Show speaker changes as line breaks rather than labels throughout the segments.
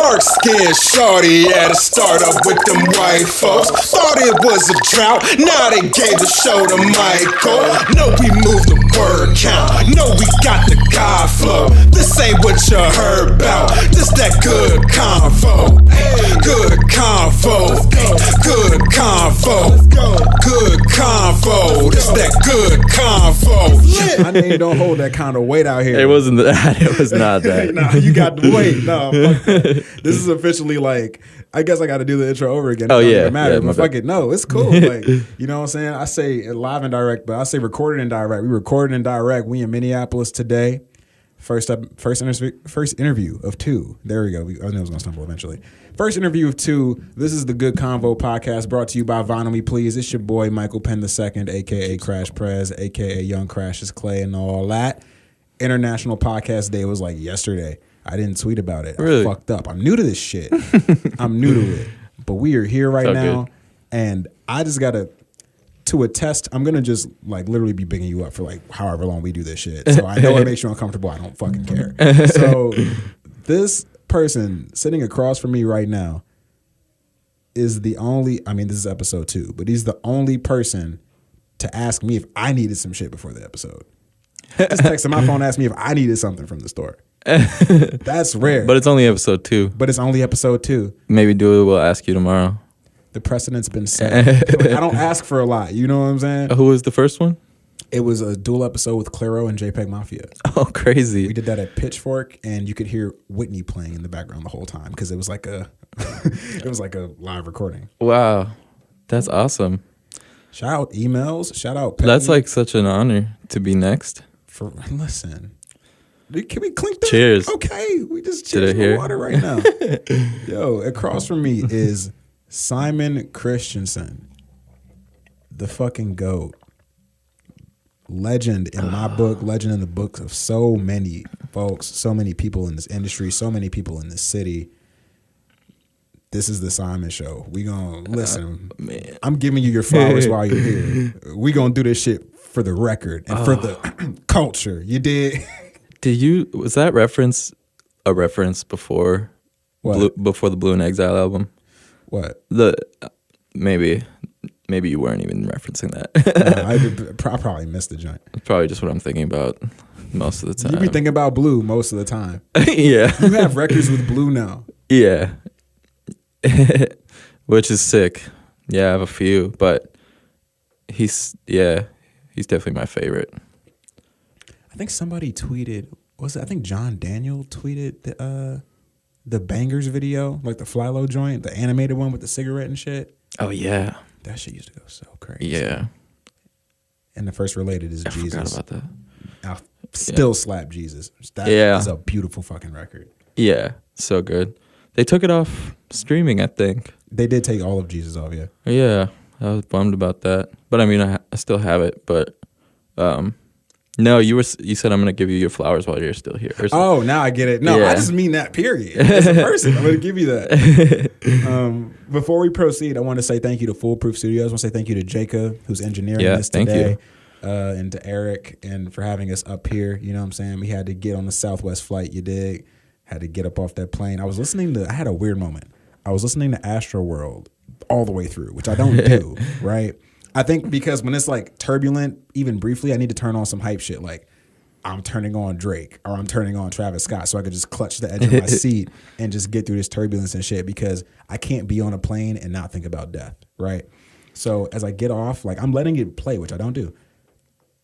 dark skinned shorty had to start up with them white folks. Thought it was a drought, now they gave the show to Michael. No, we moved the word count, no, we got the God flow. This ain't what you heard about, this that good convo. Good convo, good convo, good convo. This that good convo.
My name don't hold that kind of weight out here.
It wasn't that. It was not that.
No, you got the weight. No, fuck that. This is officially like, I guess I got to do the intro over again. It doesn't even matter. But fuck it. No, it's cool. Like, you know what I'm saying? I say live and direct, but I say recorded and direct. We recorded and direct. We in Minneapolis today. First interview of two. There we go. I knew I was going to stumble eventually. First interview of two. This is the Good Convo podcast brought to you by Vanden, Me Please. It's your boy Michael Penn II, a.k.a. Crash Prez, a.k.a. Young Crashes Clay and all that. International Podcast Day was like yesterday. I didn't tweet about it.
Really?
I fucked up. I'm new to this shit. I'm new to it. But we are here right now. Good. And I just got to attest, I'm going to just like literally be bigging you up for like however long we do this shit. So I know it makes you uncomfortable. I don't fucking care. So this person sitting across from me right now is the only, I mean, this is episode 2, but he's the only person to ask me if I needed some shit before the episode. Just texted my phone, asked me if I needed something from the store. That's rare.
But it's only episode 2.
But it's only episode 2.
Maybe we'll ask you tomorrow.
The precedent's been set. I don't ask for a lot. You know what I'm saying?
Who was the first one?
It was a dual episode with Claro and JPEG Mafia.
Oh, crazy.
We did that at Pitchfork, and you could hear Whitney playing in the background the whole time because it was like a live recording.
Wow. That's awesome.
Shout out emails. Shout out Penn.
That's like such an honor to be next.
Listen. Can we clink that?
Cheers.
Okay. We just cheers the water right now. Yo, across from me is Psymun Christensen, the fucking GOAT. Legend in my book, legend in the books of so many folks, so many people in this industry, so many people in this city. This is the Psymun Show. We gonna listen. Man. I'm giving you your flowers while you're here. We gonna do this shit for the record and for the culture. You did?
Was that a reference before before the Blue and Exile album?
What?
Maybe you weren't even referencing that.
I probably missed the joint.
It's probably just what I'm thinking about most of the time.
You be thinking about Blue most of the time.
Yeah.
You have records with Blue now.
Yeah. Which is sick. Yeah, I have a few, but he's definitely my favorite.
I think somebody tweeted, I think John Daniel tweeted the Bangers video, like the Flylo joint, the animated one with the cigarette and shit.
Oh, yeah.
That shit used to go so crazy.
Yeah.
And the first related is Jesus.
I forgot about that.
I still slap Jesus. That is a beautiful fucking record.
Yeah, so good. They took it off streaming, I think.
They did take all of Jesus off, yeah.
Yeah, I was bummed about that. But I mean, I still have it, but... No, you said I'm gonna give you your flowers while you're still here.
Oh, now I get it. No, I just mean that. Period. As a person, I'm gonna give you that. Before we proceed, I want to say thank you to Foolproof Studios. I want to say thank you to Jacob, who's engineering this today, and to Eric, and for having us up here. You know what I'm saying? We had to get on the Southwest flight. You dig? Had to get up off that plane. I had a weird moment. I was listening to Astro World all the way through, which I don't do, right? I think because when it's like turbulent, even briefly, I need to turn on some hype shit. Like I'm turning on Drake or I'm turning on Travis Scott so I could just clutch the edge of my seat and just get through this turbulence and shit because I can't be on a plane and not think about death, right? So as I get off, like I'm letting it play, which I don't do.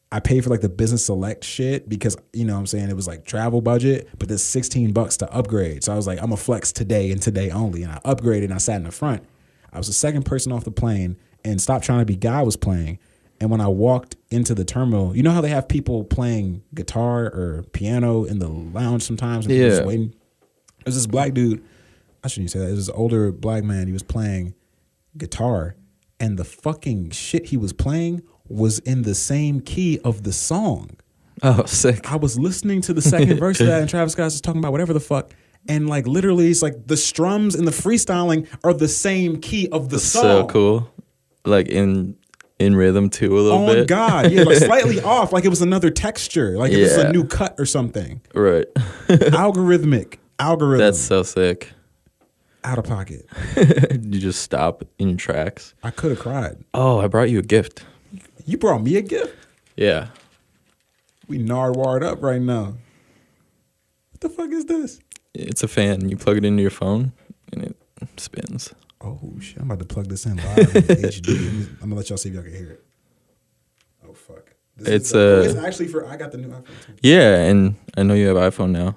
I pay for like the business select shit because, you know what I'm saying, it was like travel budget, but there's $16 to upgrade. So I was like, I'm a flex today and today only. And I upgraded and I sat in the front. I was the second person off the plane. And Stop Trying to Be Guy was playing. And when I walked into the terminal, you know how they have people playing guitar or piano in the lounge sometimes? And just waiting? There's this black dude. I shouldn't say that. It was this older black man. He was playing guitar. And the fucking shit he was playing was in the same key of the song.
Oh, sick.
I was listening to the second verse of that, and Travis Scott's just talking about whatever the fuck. And like literally, it's like the strums and the freestyling are the same key of the song.
So cool. Like in rhythm too a little bit.
Oh God, yeah, like slightly off, like it was another texture, like it was a new cut or something.
Right.
Algorithm.
That's so sick.
Out of pocket.
You just stop in your tracks.
I could have cried.
Oh, I brought you a gift.
You brought me a gift?
Yeah.
We nardwared up right now. What the fuck is this?
It's a fan. You plug it into your phone and it spins.
Oh shit! I'm about to plug this in live in HD. I'm gonna let y'all see if y'all can hear it. Oh fuck! It's actually for. I got the new iPhone too.
Yeah, and I know you have iPhone now.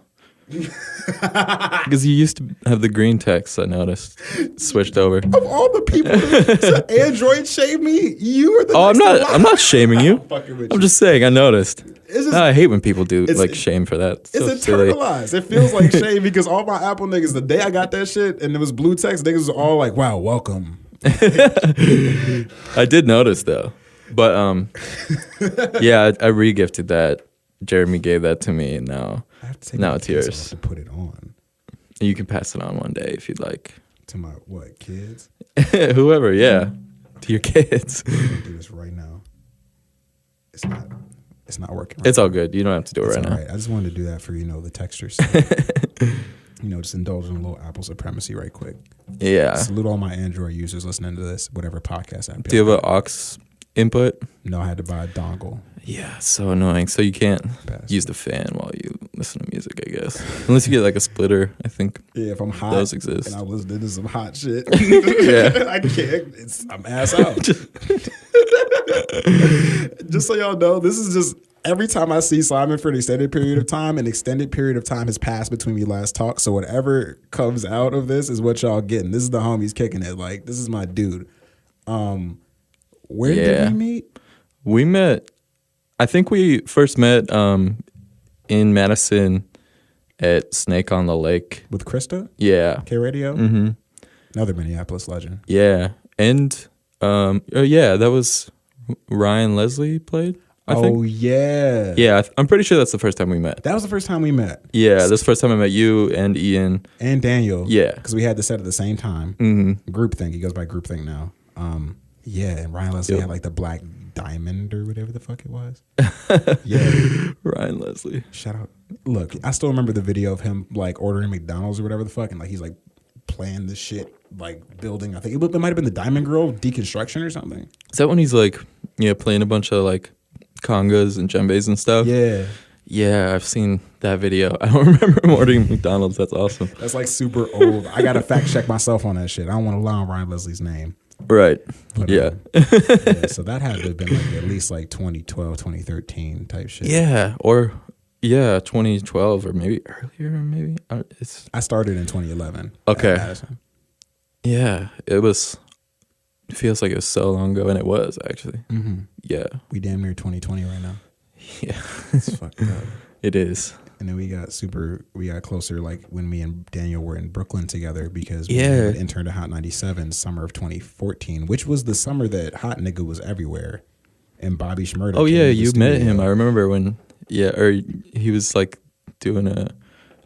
Because you used to have the green text. I noticed. Switched over.
Of all the people to Android shame me, you are the.
Oh, I'm not shaming you. I'm just saying. I noticed. I hate when people do like shame for that.
It's internalized. It feels like shame because all my Apple niggas, the day I got that shit and it was blue text, niggas was all like, "Wow, welcome."
I did notice though, but yeah, I re-gifted that. Jeremy gave that to me, and now it's yours.
To put it on.
You can pass it on one day if you'd like.
To my what kids?
Whoever, yeah, to your kids.
I'm gonna do this right now. It's not working. Right
it's
now.
all good. You don't have to do it right now.
Right. I just wanted to do that for the textures. Just indulge in a little Apple supremacy right quick.
Yeah.
Salute all my Android users listening to this, whatever podcast app.
Do you have an aux input?
No, I had to buy a dongle.
Yeah, so annoying. So you can't use the fan while you listen to music, I guess. Unless you get like a splitter, I think.
Yeah, if I'm hot.
Those exist.
And I was listening to some hot shit.
Yeah.
I can't. I'm ass out. Just so y'all know, this is just every time I see Simon for an extended period of time has passed between we last talked. So whatever comes out of this is what y'all getting. This is the homies kicking it. Like, this is my dude. Where did we meet?
We met, I think we first met in Madison at Snake on the Lake.
With Krista?
Yeah.
K-Radio?
Mm-hmm.
Another Minneapolis legend.
Yeah. And, that was Ryan Leslie played, I think.
Oh, yeah.
Yeah, I'm pretty sure that's the first time we met.
That was the first time we met.
Yeah, that's the first time I met you and Ian.
And Daniel.
Yeah.
Because we had the set at the same time.
Mm-hmm.
Groupthink. He goes by Groupthink now. Yeah, and Ryan Leslie had like the black diamond or whatever the fuck it was. Yeah.
Ryan Leslie.
Shout out. Look, I still remember the video of him like ordering McDonald's or whatever the fuck, and like he's like playing this shit, like building. I think it might have been the Diamond Girl deconstruction or something.
Is that when he's like, playing a bunch of like congas and djembes and stuff?
Yeah.
Yeah, I've seen that video. I don't remember him ordering McDonald's. That's awesome.
That's like super old. I got to fact check myself on that shit. I don't want to lie on Ryan Leslie's name.
Right.
But,
yeah.
So that had to have been like at least like 2012, 2013 type shit.
Yeah. Or 2012 or maybe earlier. Maybe
I started in 2011.
Okay. Yeah. It feels like it was so long ago, and it was actually.
Mm-hmm.
Yeah.
We damn near 2020 right now.
Yeah.
It's fucked up.
It is.
And then we got closer like when me and Daniel were in Brooklyn together because we had interned at Hot 97 summer of 2014, which was the summer that Hot Nigga was everywhere. And Bobby Shmurda.
Oh yeah, you met him. I remember when or he was like doing a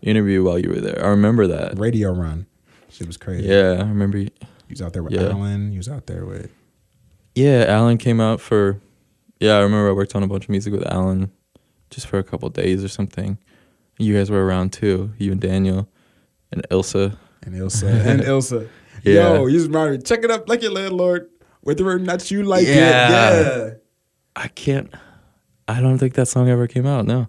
interview while you were there. I remember that.
Radio Run. Shit was crazy.
Yeah, I remember.
He was out there with Alan. He was out there with.
Yeah, Alan came out for. Yeah, I remember I worked on a bunch of music with Alan, just for a couple of days or something. You guys were around too. You and Daniel, and Ilsa.
Yeah. Yo, you just reminded me. Check it up like your landlord. Whether or not you like it. Yeah.
I don't think that song ever came out. No.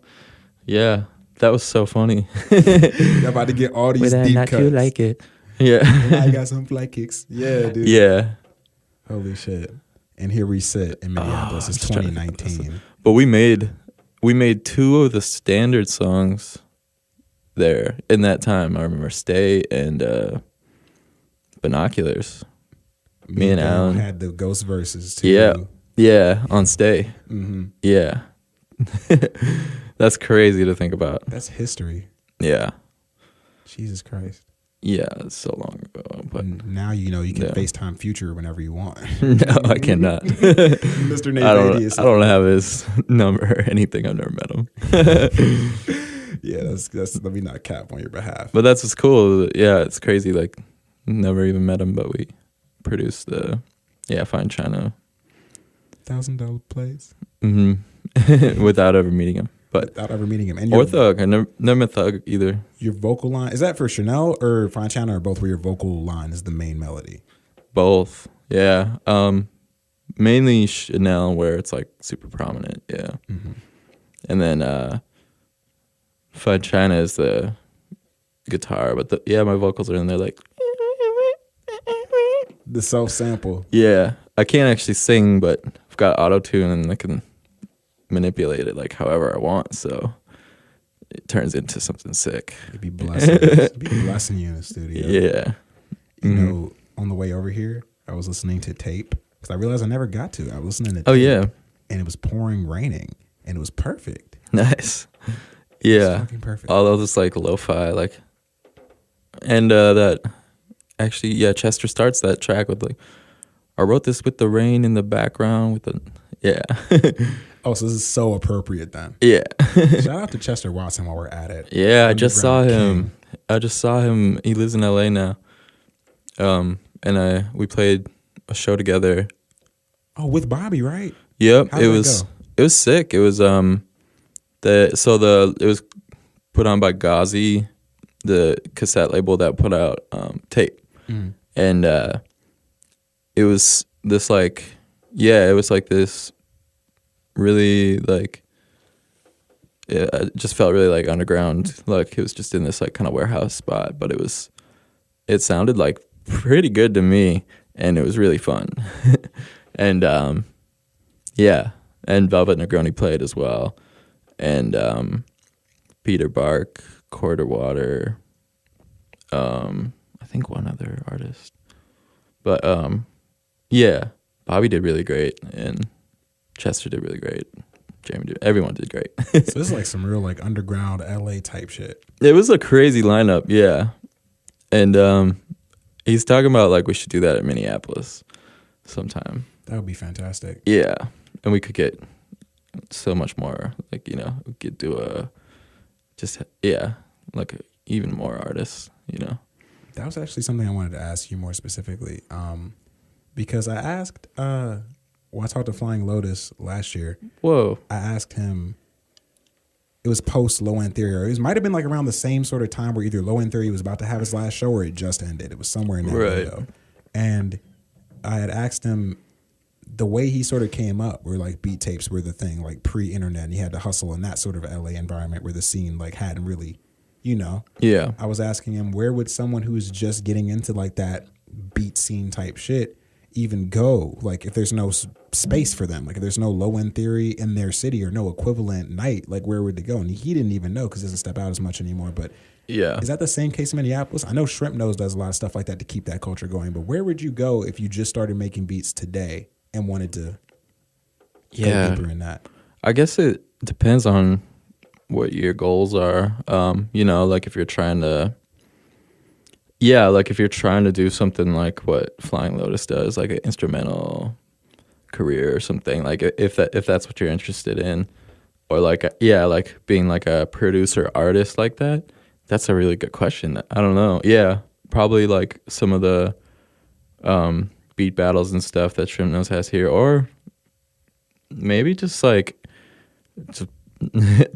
Yeah, that was so funny.
You're about to get all these
Whether
deep
or not
cuts.
you like it. Yeah.
I got some flight kicks. Yeah, dude.
Yeah.
Holy shit. And here we sit in Minneapolis. It's 2019.
But we made two of the standard songs there in that time. I remember Stay and Binoculars. Me and Alan
had the ghost verses too.
Yeah, on Stay.
Mm-hmm.
Yeah. That's crazy to think about.
That's history.
Yeah.
Jesus Christ.
Yeah, it's so long ago. But
now you can FaceTime Future whenever you want.
No, I cannot.
Mr. Nate
I don't have his number or anything. I've never met him.
Yeah, that's let me not cap on your behalf.
But that's what's cool. Yeah, it's crazy. Like, never even met him, but we produced the Fine China.
$1,000 plays.
Mm-hmm. Without ever meeting him. but
without ever meeting him. And
or Thug. I never met Thug either.
Your vocal line, is that for Chanel or Fontana or both, where your vocal line is the main melody?
Both, yeah. Mainly Chanel, where it's like super prominent, yeah. Mm-hmm. And then Fontana is the guitar, but my vocals are in there like
the self sample.
Yeah, I can't actually sing, but I've got auto tune and I can manipulate it like however I want, so it turns into something sick.
It'd be blessing you in the studio.
Yeah.
You know, on the way over here, I was listening to tape because I realized I never got to. I was listening to tape.
Oh yeah.
And it was raining, and it was perfect.
Nice. Yeah.
It was fucking perfect.
All of this like lo-fi, like, and that actually, yeah, Chester starts that track with like, I wrote this with the rain in the background with the, yeah.
Oh, so this is so appropriate then.
Yeah.
Shout out to Chester Watson while we're at it.
Yeah, I just saw him. He lives in LA now. And we played a show together.
Oh, with Bobby, right?
Yep.
How did that go?
It was sick. It was it was put on by Ghazi, the cassette label that put out tape. Mm. And it was this like, yeah, it was like this really like, it just felt really like underground. Like it was just in this like kind of warehouse spot, but it sounded like pretty good to me, and it was really fun. And yeah, and Velvet Negroni played as well, and Peter Bark, Quarter Water, I think one other artist, but yeah, Bobby did really great, and Chester did really great. Jamie did. Everyone did great.
So this is like some real like underground LA type shit.
It was a crazy lineup, yeah, and he's talking about like we should do that at Minneapolis sometime.
That would be fantastic.
Yeah, and we could get so much more. Like, you know, we could do like even more artists. You know,
that was actually something I wanted to ask you more specifically, because I asked when I talked to Flying Lotus last year.
Whoa!
I asked him. It was post Low End Theory, or it might have been like around the same sort of time where either Low End Theory was about to have his last show or it just ended. It was somewhere in that window. And I had asked him the way he sort of came up, where like beat tapes were the thing, like pre-internet, and he had to hustle in that sort of LA environment where the scene like hadn't really, you know.
Yeah.
I was asking him, where would someone who's just getting into like that beat scene type shit even go? Like if there's no space for them, like if there's no Low End Theory in their city or no equivalent night, like where would they go? And he didn't even know because he doesn't step out as much anymore. But
yeah, is
that the same case in Minneapolis? I know Shrimp Nose does a lot of stuff like that to keep that culture going, but where would you go if you just started making beats today and wanted to go deeper in that?
I guess it depends on what your goals are. You know, like if you're trying to do something like what Flying Lotus does, like an instrumental career or something, like if that's what you're interested in, or like like being like a producer artist like that, that's a really good question. I don't know. Yeah, probably like some of the beat battles and stuff that Shrimp Nose has here, or maybe just like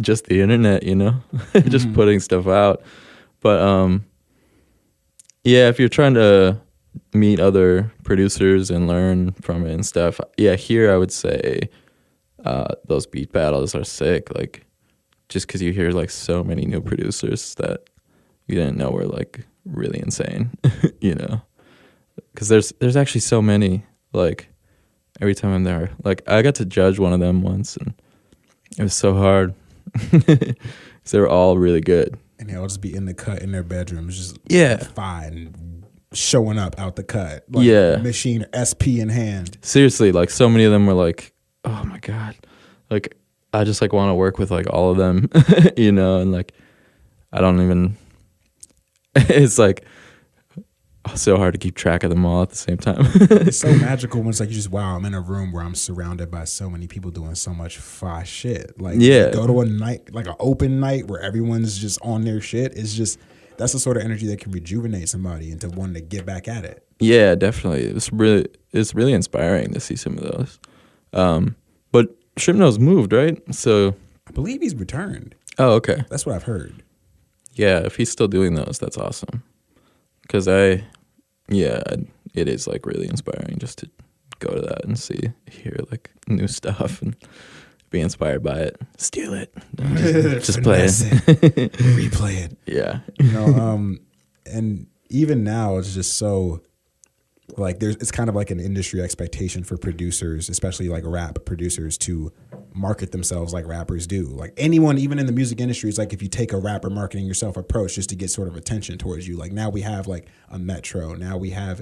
just the internet, you know, just putting stuff out. But yeah, if you're trying to meet other producers and learn from it and stuff, yeah, here I would say those beat battles are sick. Like, just because you hear like so many new producers that you didn't know were like really insane, you know? Because there's actually so many. Like every time I'm there, like I got to judge one of them once, and it was so hard. They were all really good.
And they'll just be in the cut in their bedrooms, just fine, showing up out the cut. Like machine SP in hand.
Seriously, like so many of them were like, oh my God. Like I just like want to work with like all of them, you know, and like I don't even, it's like so hard to keep track of them all at the same time.
It's so magical when it's like you just, wow, I'm in a room where I'm surrounded by so many people doing so much fire shit. Like go to a night, like an open night where everyone's just on their shit. It's just, that's the sort of energy that can rejuvenate somebody into wanting to get back at it.
Yeah, definitely. It's really inspiring to see some of those. But Shrimp Nose moved, right? So
I believe he's returned.
Oh, okay.
That's what I've heard.
Yeah, if he's still doing those, that's awesome. Because it is like really inspiring just to go to that and hear like new stuff and be inspired by it. Steal it. Just play it.
Replay it.
Yeah.
And even now it's just so like it's kind of like an industry expectation for producers, especially like rap producers, to market themselves like rappers do. Like anyone, even in the music industry, it's like if you take a rapper marketing yourself approach just to get sort of attention towards you. Like now we have like a Metro, now we have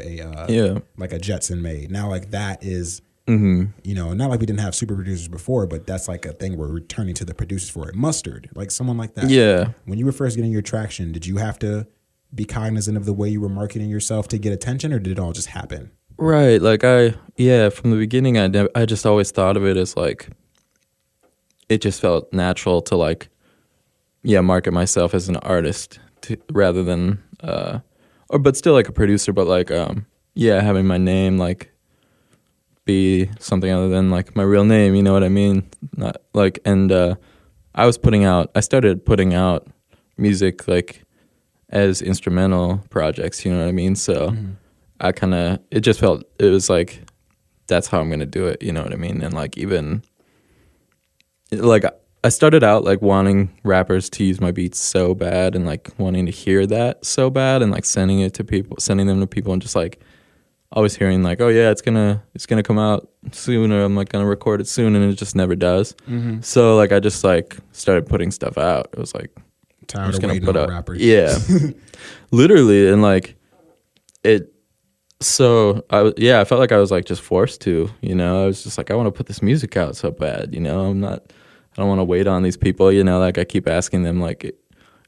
like a Jetson made. Now like that is, not like we didn't have super producers before, but that's like a thing we're returning to the producers for it. Mustard, like someone like that.
Yeah.
When you were first getting your traction, did you have to be cognizant of the way you were marketing yourself to get attention, or did it all just happen?
Right. Like from the beginning, I just always thought of it as like, it just felt natural to like, market myself as an artist rather than, but still like a producer, but like, having my name like be something other than like my real name, you know what I mean? Not like, and I started putting out music like as instrumental projects, you know what I mean? So it was like, that's how I'm going to do it, you know what I mean? And like even, like I started out like wanting rappers to use my beats so bad and like wanting to hear that so bad and like sending them to people and just like always hearing like, oh yeah, it's gonna come out soon, or I'm like gonna record it soon, and it just never does. So like I just like started putting stuff out. It was like,
tired of waiting on rappers.
Yeah. Literally. And like it, so I felt like I was like just forced to, you know. I was just like, I want to put this music out so bad, you know. I don't want to wait on these people, you know. Like I keep asking them like,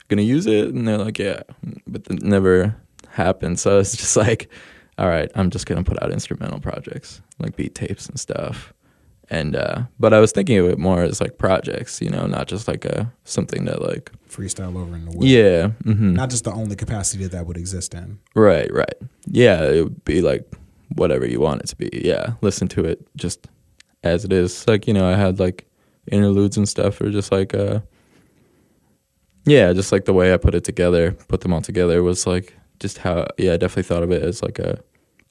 gonna use it, and they're like, yeah, but it never happened. So it's just like, all right, I'm just gonna put out instrumental projects like beat tapes and stuff. And but I was thinking of it more as like projects, you know, not just like something that like
freestyle over in the world.
Yeah.
Not just the only capacity that would exist in.
Right. Yeah, it would be like whatever you want it to be. Yeah, listen to it just as it is. Like, you know, I had like interludes and stuff, or just like just like the way I put them all together was like just how I definitely thought of it as like a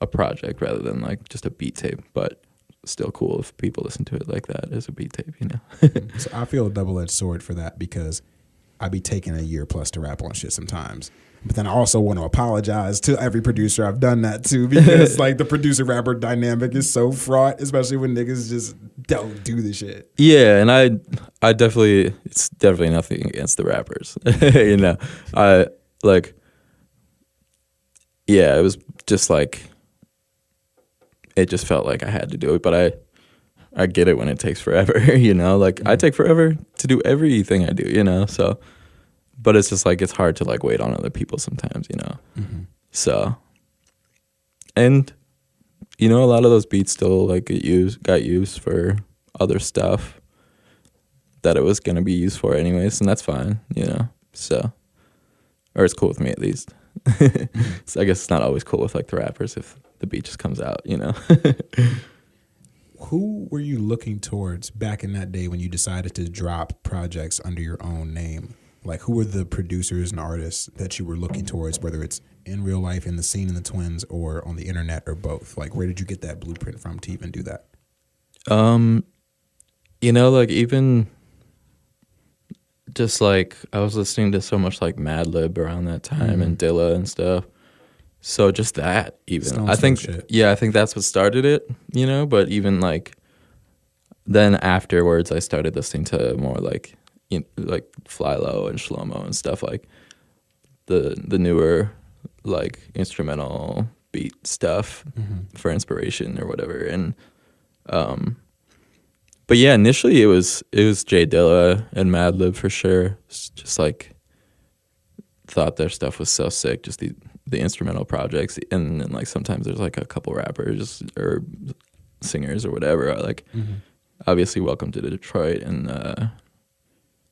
project rather than like just a beat tape, but still cool if people listen to it like that as a beat tape, you know.
So I feel a double-edged sword for that, because I be taking a year plus to rap on shit sometimes. But then I also want to apologize to every producer I've done that to, because like the producer rapper dynamic is so fraught, especially when niggas just don't do the shit.
Yeah, and I definitely, it's definitely nothing against the rappers. You know, it was just like, it just felt like I had to do it, but I get it when it takes forever, you know, like I take forever to do everything I do, you know, so, but it's just like, it's hard to like wait on other people sometimes, you know, so, and, you know, a lot of those beats still like got used for other stuff that it was going to be used for anyways, and that's fine, you know, so, or it's cool with me at least. So I guess it's not always cool with like the rappers if the beat just comes out, you know.
Who were you looking towards back in that day when you decided to drop projects under your own name? Like, who were the producers and artists that you were looking towards, whether it's in real life, in the scene, in the Twins, or on the internet, or both? Like, where did you get that blueprint from to even do that?
You know, like even just like I was listening to so much like Madlib around that time and Dilla and stuff. So just that even, I think that's what started it, you know, but even like then afterwards I started listening to more like, you know, like Fly Low and Shlomo and stuff, like the newer like instrumental beat stuff for inspiration or whatever. And but yeah, initially it was J Dilla and Madlib for sure. Just like thought their stuff was so sick, just the instrumental projects, and then like sometimes there's like a couple rappers or singers or whatever. Like obviously Welcome to Detroit and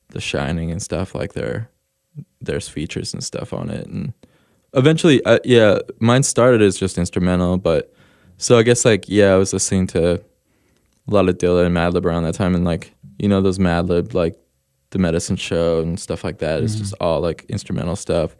The Shining and stuff, like there's features and stuff on it. And eventually mine started as just instrumental, but so I guess like I was listening to a lot of Dilla and Madlib around that time, and like, you know, those Madlib like The Medicine Show and stuff like that. It's just all like instrumental stuff.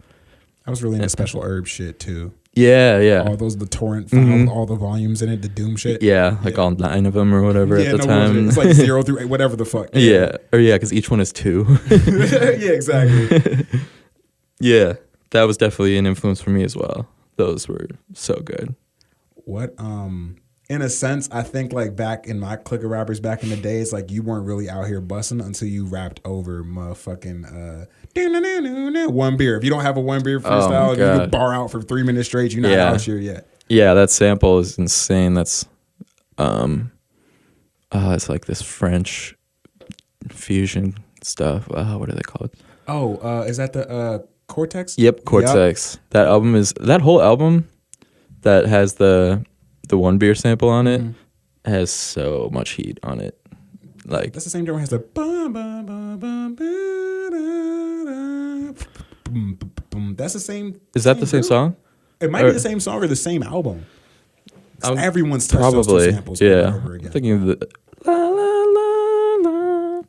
I was really into Special Herb shit too.
Yeah.
All those, the torrent file with all the volumes in it, the Doom shit.
Yeah, like all 9 of them or whatever at the time.
Bullshit. It's like 0 through 8, whatever the fuck.
Yeah. Because each one is 2.
Yeah, exactly.
Yeah, that was definitely an influence for me as well. Those were so good.
What, in a sense, I think like back in my clique of rappers back in the days, like you weren't really out here busting until you rapped over motherfucking One Beer. If you don't have a One Beer freestyle, if you can bar out for 3 minutes straight, you're not out here yet. Yeah,
that sample is insane. That's it's like this French fusion stuff. What are they called?
Oh, is that the Cortex?
Yep, Cortex. Yep. That whole album that has the One Beer sample on it has so much heat on it. Like
that's the same drum has the bum, bum, bum, bum, boom, boom. That's the same.
Is that the same song?
It might be the same song or the same album. Everyone's touched those two samples over and over again.
I'm thinking of the la la la la.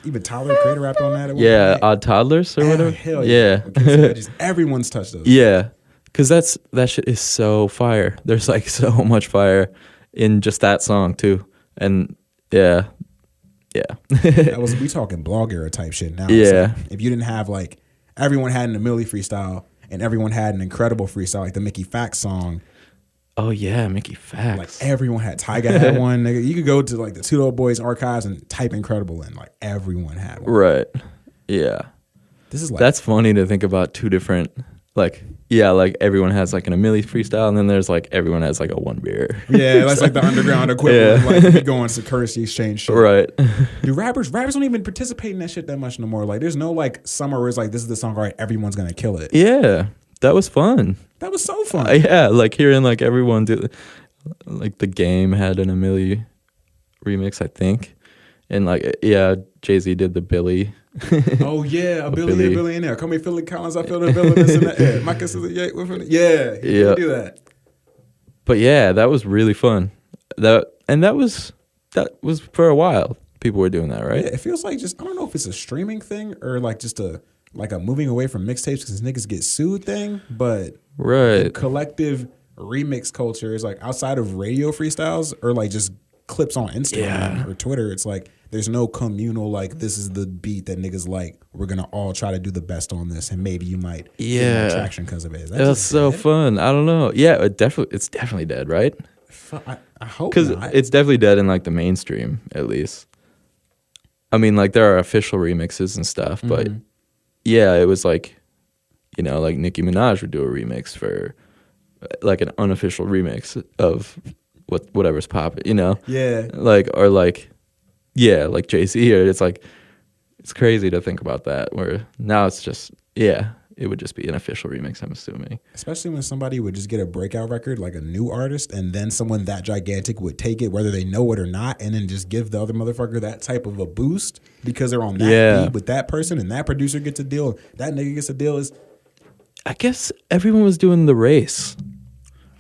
Even Tyler Creator rapped on that.
Yeah, Odd Toddlers or whatever.
Hell yeah. Okay, so everyone's touched those.
Yeah. Because that shit is so fire. There's like so much fire in just that song too. And yeah.
We talking blog era type shit now.
Yeah.
So if you didn't have like, everyone had an Amileah freestyle and everyone had an incredible freestyle, like the Mickey Fax song.
Oh yeah, Mickey Fax.
Like everyone had. Tyga had one. Nigga. You could go to like the Two Dope Boys archives and type Incredible in. Like everyone had one.
Right. Yeah.
This is like,
that's funny to think about two different. Like everyone has like an Amileah freestyle, and then there's like everyone has like a One Beer.
Yeah, that's like the underground equivalent. Yeah. Like going to currency exchange shit.
Right.
Dude, rappers don't even participate in that shit that much no more. Like there's no like summer where it's like, this is the song, all right, everyone's gonna kill it.
Yeah, that was fun.
That was so fun.
Yeah, like hearing like everyone do, like The Game had an Amileah remix, I think, and like Jay-Z did the Billy.
Oh yeah, a Billy in there. Call me Philly Collins. I feel the villainous in the air. My kisses, he did do that.
But yeah, that was really fun. That was for a while. People were doing that, right?
Yeah, it feels like just, I don't know if it's a streaming thing or like just a moving away from mixtapes because niggas get sued thing. But the collective remix culture is like outside of radio freestyles or like just clips on Instagram or Twitter. It's like there's no communal like, this is the beat that niggas like, we're gonna all try to do the best on this and maybe you might get more traction because of it.
That's so fun. I don't know. Yeah, it's definitely dead, right?
I hope
because it's definitely dead in like the mainstream at least. I mean, like there are official remixes and stuff, but yeah, it was like, you know, like Nicki Minaj would do a remix for like an unofficial remix of whatever's popping, you know?
Yeah.
Like, or like, yeah, like Jay-Z, or it's like, it's crazy to think about that, where now it's just, it would just be an official remix, I'm assuming.
Especially when somebody would just get a breakout record, like a new artist, and then someone that gigantic would take it, whether they know it or not, and then just give the other motherfucker that type of a boost because they're on that beat with that person, and that producer gets a deal, that nigga gets a deal.
I guess everyone was doing the race,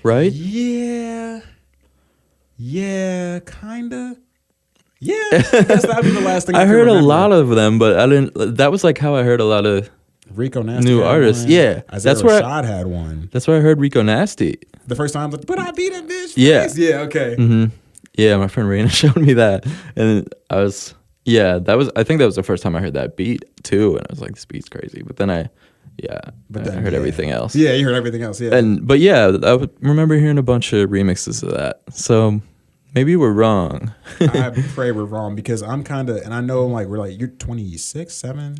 right?
Yeah, kinda. Yeah, that'd be the last thing
I heard a lot of them, but I didn't. That was like how I heard a lot of
Rico Nasty
new artists.
One.
Yeah,
that's where Rashad had one.
That's where I heard Rico Nasty
the first time. But I beat a bitch.
Yeah,
yeah, okay.
Mm-hmm. Yeah, my friend Raina showed me that, and I was I think that was the first time I heard that beat too, and I was like, this beat's crazy. But then I heard everything else.
Yeah, you heard everything else. Yeah,
but I remember hearing a bunch of remixes of that. So maybe we're wrong.
I pray we're wrong because I'm kind of, and I know like we're like, you're 26, 7,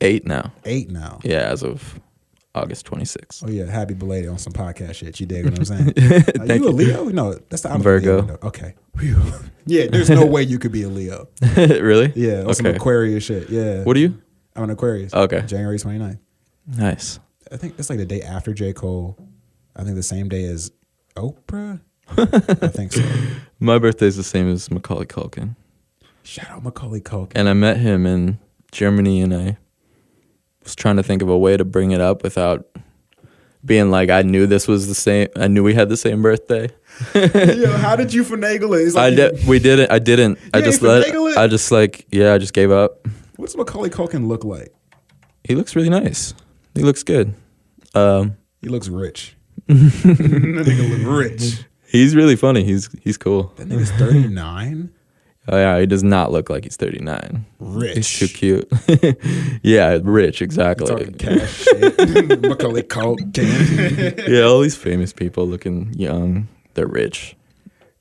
8 now.
8 now.
Yeah, as of August 26th.
Oh yeah, happy belated on some podcast shit. You dig what I'm saying? You a Leo? No, that's the
Virgo.
Leo. Okay. Yeah, there's no way you could be a Leo.
Really?
Yeah, on some Aquarius shit. Yeah.
What are you?
I'm an Aquarius.
Okay.
January 29th.
Nice.
I think it's like the day after J. Cole. I think the same day as Oprah. I think so.
My birthday's the same as Macaulay Culkin.
Shout out Macaulay Culkin.
And I met him in Germany, and I was trying to think of a way to bring it up without being like, I knew this was the same. I knew we had the same birthday.
Yo, how did you finagle it? It's like
we didn't. I didn't. I just
let it.
I just gave up.
What's Macaulay Culkin look like?
He looks really nice. He looks good.
He looks rich. That nigga look rich.
He's really funny. He's cool.
That nigga's 39.
Oh yeah, he does not look like he's 39.
Rich.
He's too cute. Yeah, rich, exactly.
Talking cash shit. Macaulay Culkin.
Yeah, all these famous people looking young, they're rich.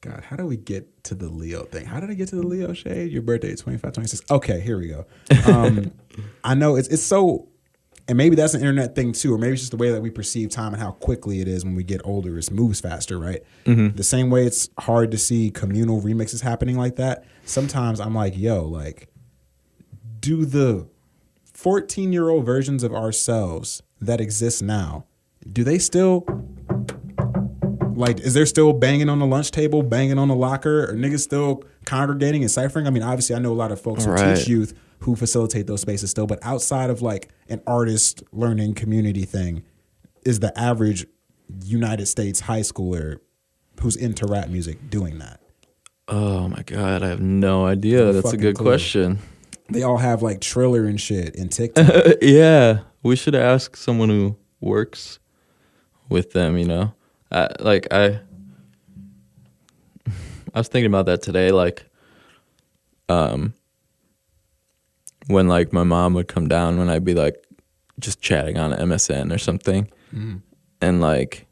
God, how do we get to the Leo thing? How did I get to the Leo shade? Your birthday is 25, 26. Okay, here we go. I know it's so, and maybe that's an internet thing too, or maybe it's just the way that we perceive time and how quickly it is when we get older. It moves faster, right? Mm-hmm. The same way it's hard to see communal remixes happening like that. Sometimes I'm like, yo, like, do the 14-year-old versions of ourselves that exist now, do they still... Like, is there still banging on the lunch table, banging on the locker, or niggas still congregating and ciphering? I mean, obviously, I know a lot of folks who teach youth who facilitate those spaces still, but outside of like an artist learning community thing, is the average United States high schooler who's into rap music doing that?
Oh my God, I have no idea. That's a good question.
They all have like Triller and shit and TikTok.
Yeah, we should ask someone who works with them, you know? I was thinking about that today, like, when like my mom would come down when I'd be like just chatting on MSN or something, and like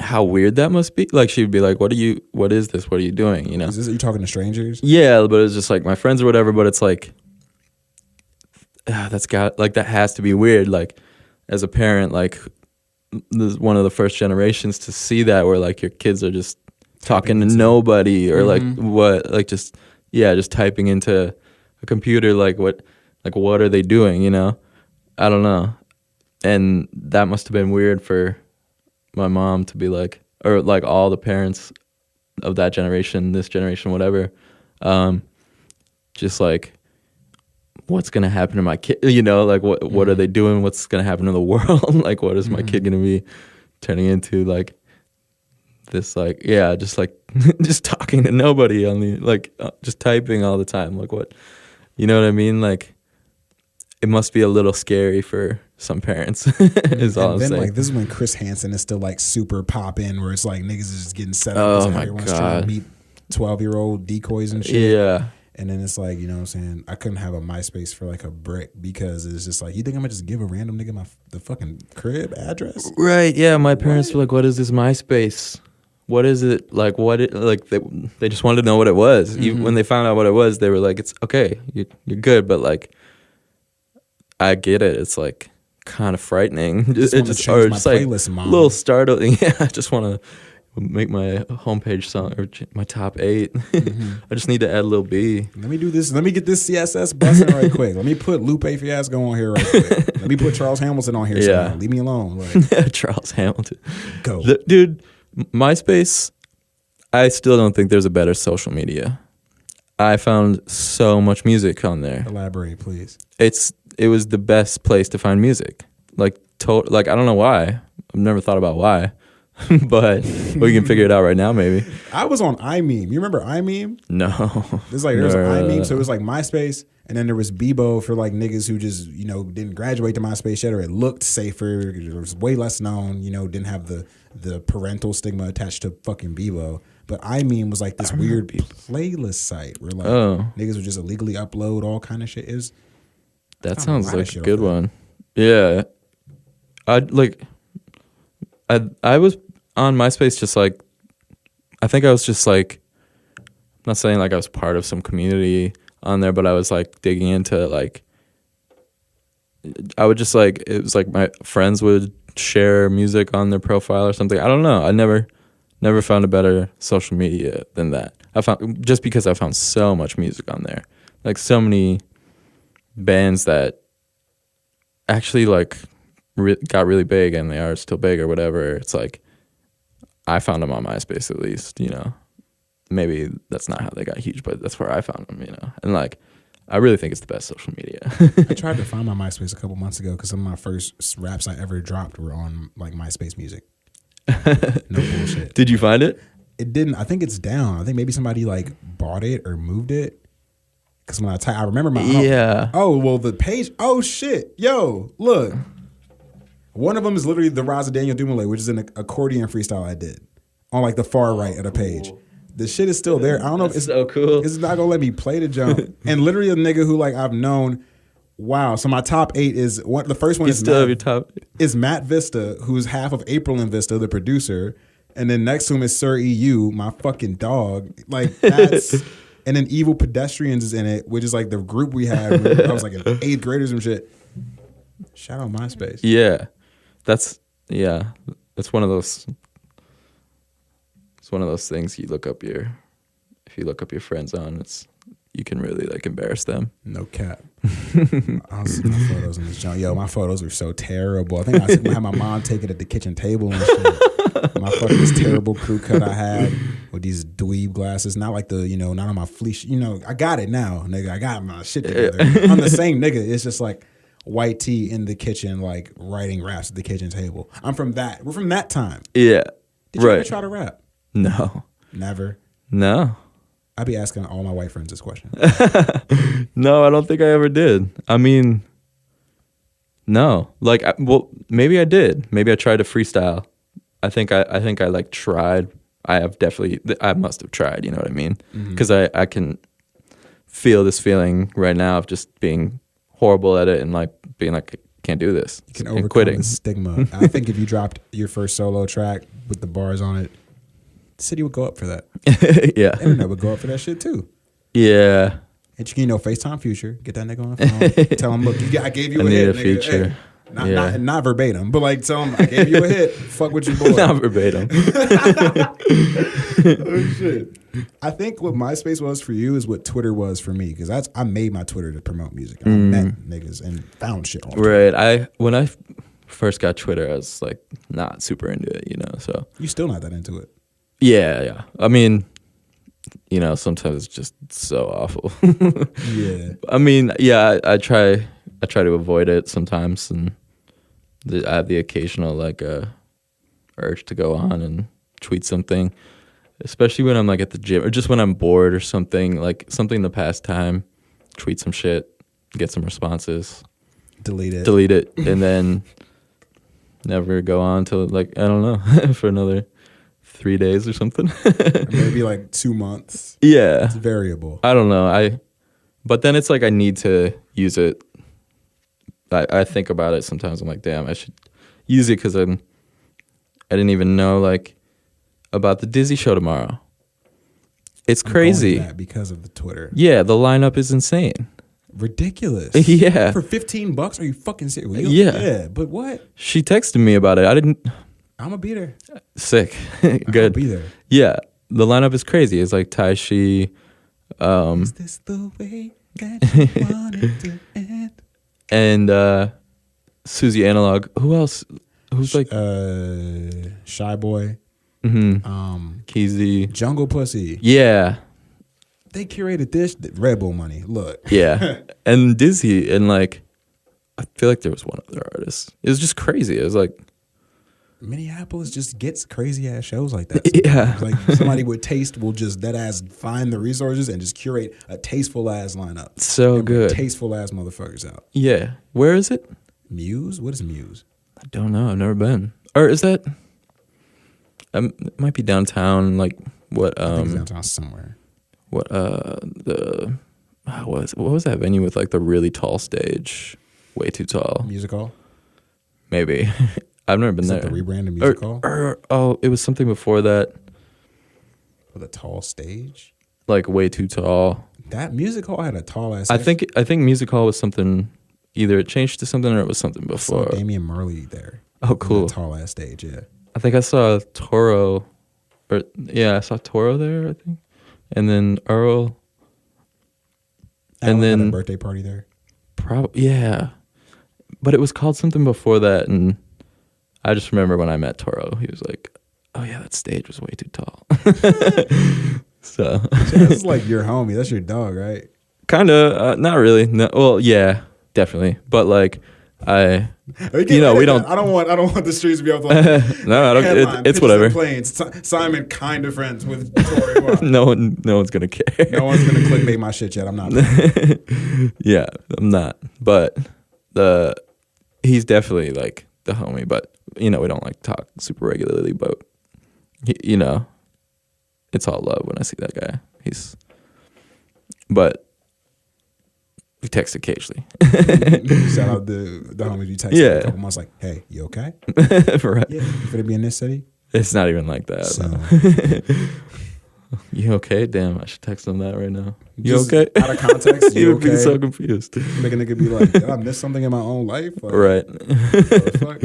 how weird that must be. Like she'd be like, what is this? What are you doing? You know?
Are you talking to strangers?
Yeah, but it's just like my friends or whatever, but it's like, that has to be weird. Like as a parent, like, this is one of the first generations to see that where like your kids are just talking to nobody or like what, like just typing into a computer, like what are they doing, you know? I don't know. And that must have been weird for my mom to be like, or like all the parents of that generation, this generation, whatever, just like, what's gonna happen to my kid? You know, like what are they doing? What's gonna happen to the world? Like, what is my kid gonna be turning into? Like this, like just talking to nobody on the just typing all the time. Like what, you know what I mean? Like it must be a little scary for some parents. Is all I'm saying.
Like this is when Chris Hansen is still like super poppin', where it's like niggas is just getting set up.
Oh my
everyone's
God.
trying to meet 12-year-old decoys and shit.
Yeah.
And then it's like, you know what I'm saying? I couldn't have a MySpace for like a brick because it's just like, you think I'm gonna just give a random nigga the fucking crib address?
Right. Yeah. My parents were like, what is this MySpace? What is it? Like, they just wanted to know what it was. Even when they found out what it was, they were like, it's okay. You're good. But like, I get it. It's like kind of frightening. It's just like
playlist, Mom.
A little startling. Yeah. I just want to make my homepage song or my top 8. I just need to add Lil B.
Let me do this. Let me get this CSS buzzing right quick. Let me put Lupe Fiasco on here right quick. Let me put Charles Hamilton on here. Yeah. Leave me alone. Like,
Charles Hamilton.
Go.
Dude, MySpace, I still don't think there's a better social media. I found so much music on there.
Elaborate, please.
It was the best place to find music. Like I don't know why. I've never thought about why. But we can figure it out right now, maybe.
I was on iMeme. You remember iMeme?
No.
There's iMeme, so it was like MySpace, and then there was Bebo for like niggas who just, you know, didn't graduate to MySpace yet, or it looked safer, it was way less known, you know, didn't have the parental stigma attached to fucking Bebo. But iMeme was like this weird playlist site where like niggas would just illegally upload all kind of shit.
That sounds like a good one. Yeah. I was on MySpace just like, I think I was just like, I'm not saying like I was part of some community on there, but I was like digging into like, I would just like, it was like my friends would share music on their profile or something. I don't know. I never found a better social media than that. Just because I found so much music on there, like so many bands that actually like got really big and they are still big or whatever. It's like I found them on MySpace at least, you know. Maybe that's not how they got huge, but that's where I found them, you know. And like I really think it's the best social media.
I tried to find my MySpace a couple months ago because some of my first raps I ever dropped were on like MySpace music. No bullshit.
Did you find it?
It didn't. I think it's down. I think maybe somebody like bought it or moved it. Because when I remember my the page. Oh shit, yo, look. One of them is literally the Rise of Daniel Dumoulet, which is an accordion freestyle I did on like the far right of the page. The shit is still there. I don't know if it's
so cool.
It's not gonna let me play the jump. And literally a nigga who like I've known. Wow. So my top 8 is what the first one
you
is.
Still have your top 8.
Is Matt Vista, who's half of April and Vista, the producer, and then next to him is Sir EU, my fucking dog. Like that's. And then Evil Pedestrians is in it, which is like the group we had when I was like in 8th graders and shit. Shout out MySpace.
Yeah. That's one of those. It's one of those things if you look up your friends on, you can really like embarrass them.
No cap. I'll see my photos in this joint. Yo, my photos are so terrible. I think I had my mom take it at the kitchen table and shit. My fucking this terrible crew cut I had with these dweeb glasses. Not like the, not on my fleece. I got it now, nigga. I got my shit together. I'm the same nigga. It's just like white tee in the kitchen, like writing raps at the kitchen table. I'm from that. We're from that time.
Yeah.
Did you ever try to rap?
No.
Never?
No.
I'd be asking all my white friends this question.
No, I don't think I ever did. I mean, no. Like, maybe I did. Maybe I tried to freestyle. I think I like tried. I must have tried, you know what I mean? Because I can feel this feeling right now of just being horrible at it and like being like, can't do this.
You can overcome
quitting.
the stigma. I think if you dropped your first solo track with the bars on it, the city would go up for that.
Yeah.
Internet would go up for that shit too.
Yeah.
And you can, FaceTime Future. Get that nigga on the phone. Tell him, look, I gave you a hit, nigga.
Feature.
Hey. Not verbatim, but like tell him I gave you a hit. Fuck with your boy.
Not verbatim.
Oh shit! I think what MySpace was for you is what Twitter was for me because I made my Twitter to promote music. I met niggas and found shit on Twitter.
Right. When I first got Twitter, I was like not super into it, So
you still not that into it.
Yeah. I mean, sometimes it's just so awful.
Yeah.
I mean, yeah. I try to avoid it sometimes, and I have the occasional like urge to go on and tweet something, especially when I'm like at the gym or just when I'm bored or something, like something to pass time. Tweet some shit, get some responses, delete it, and then never go on till like I don't know for another 3 days or something.
Or maybe like 2 months.
Yeah,
it's variable.
I don't know. But then it's like I need to use it. I think about it sometimes. I'm like, damn, I should use it because I didn't even know like about the Dizzy show tomorrow. It's crazy.
That because of the Twitter.
Yeah, the lineup is insane.
Ridiculous.
Yeah.
For $15? Are you fucking serious?
Yeah.
But what?
She texted me about it.
I'm gonna be there.
Sick. Good.
I'm gonna be there.
Yeah. The lineup is crazy. It's like Taishi.
Is this the way that you want it to end?
And Susie Analog. Who else? Who's like
Shy Boy.
Keezy.
Jungle Pussy.
Yeah.
They curated this Red Bull money. Look.
Yeah. And Dizzy and like I feel like there was one other artist. It was just crazy. It was like
Minneapolis just gets crazy ass shows like that. Sometimes.
Yeah.
Like somebody with taste will just that ass find the resources and just curate a tasteful ass lineup.
So good.
Tasteful ass motherfuckers out.
Yeah. Where is it?
Muse? What is Muse?
I don't know. I've never been. Or is that it might be downtown, like what
I think it's downtown somewhere.
What what was that venue with like the really tall stage? Way too tall.
Music Hall?
Maybe. I've never been there.
The rebranded Music Hall?
Oh, it was something before that.
With a tall stage?
Like way too tall.
That Music Hall had a tall ass
stage. I think Music Hall was something, either it changed to something or it was something before.
I saw Damian Marley there.
Oh, cool.
Tall ass stage, yeah.
I think I saw Toro. I saw Toro there, I think. And then Earl.
And then had a birthday party there.
Probably, yeah. But it was called something before that, and I just remember when I met Toro, he was like, "Oh yeah, that stage was way too tall." So
that's like your homie. That's your dog, right?
Kind of. Not really. No. Well, yeah, definitely. But like, we don't.
I don't want the streets to be able to.
No, I don't. It's whatever.
Planes. Simon kind of friends with Tori. Wow.
No one's gonna care.
No one's gonna clickbait my shit yet. I'm not.
Yeah, I'm not. But he's definitely like the homie. But we don't like talk super regularly. But it's all love when I see that guy. But we text occasionally.
Shout out the homies you text a couple months like, hey, you okay?
Right.
Yeah, you finna be in this city?
It's not even like that.
So.
No. You okay? Damn, I should text him that right now. You just okay?
Out of context,
he would be so confused.
Make a nigga be like, did I miss something in my own life? Like,
right.
Fuck?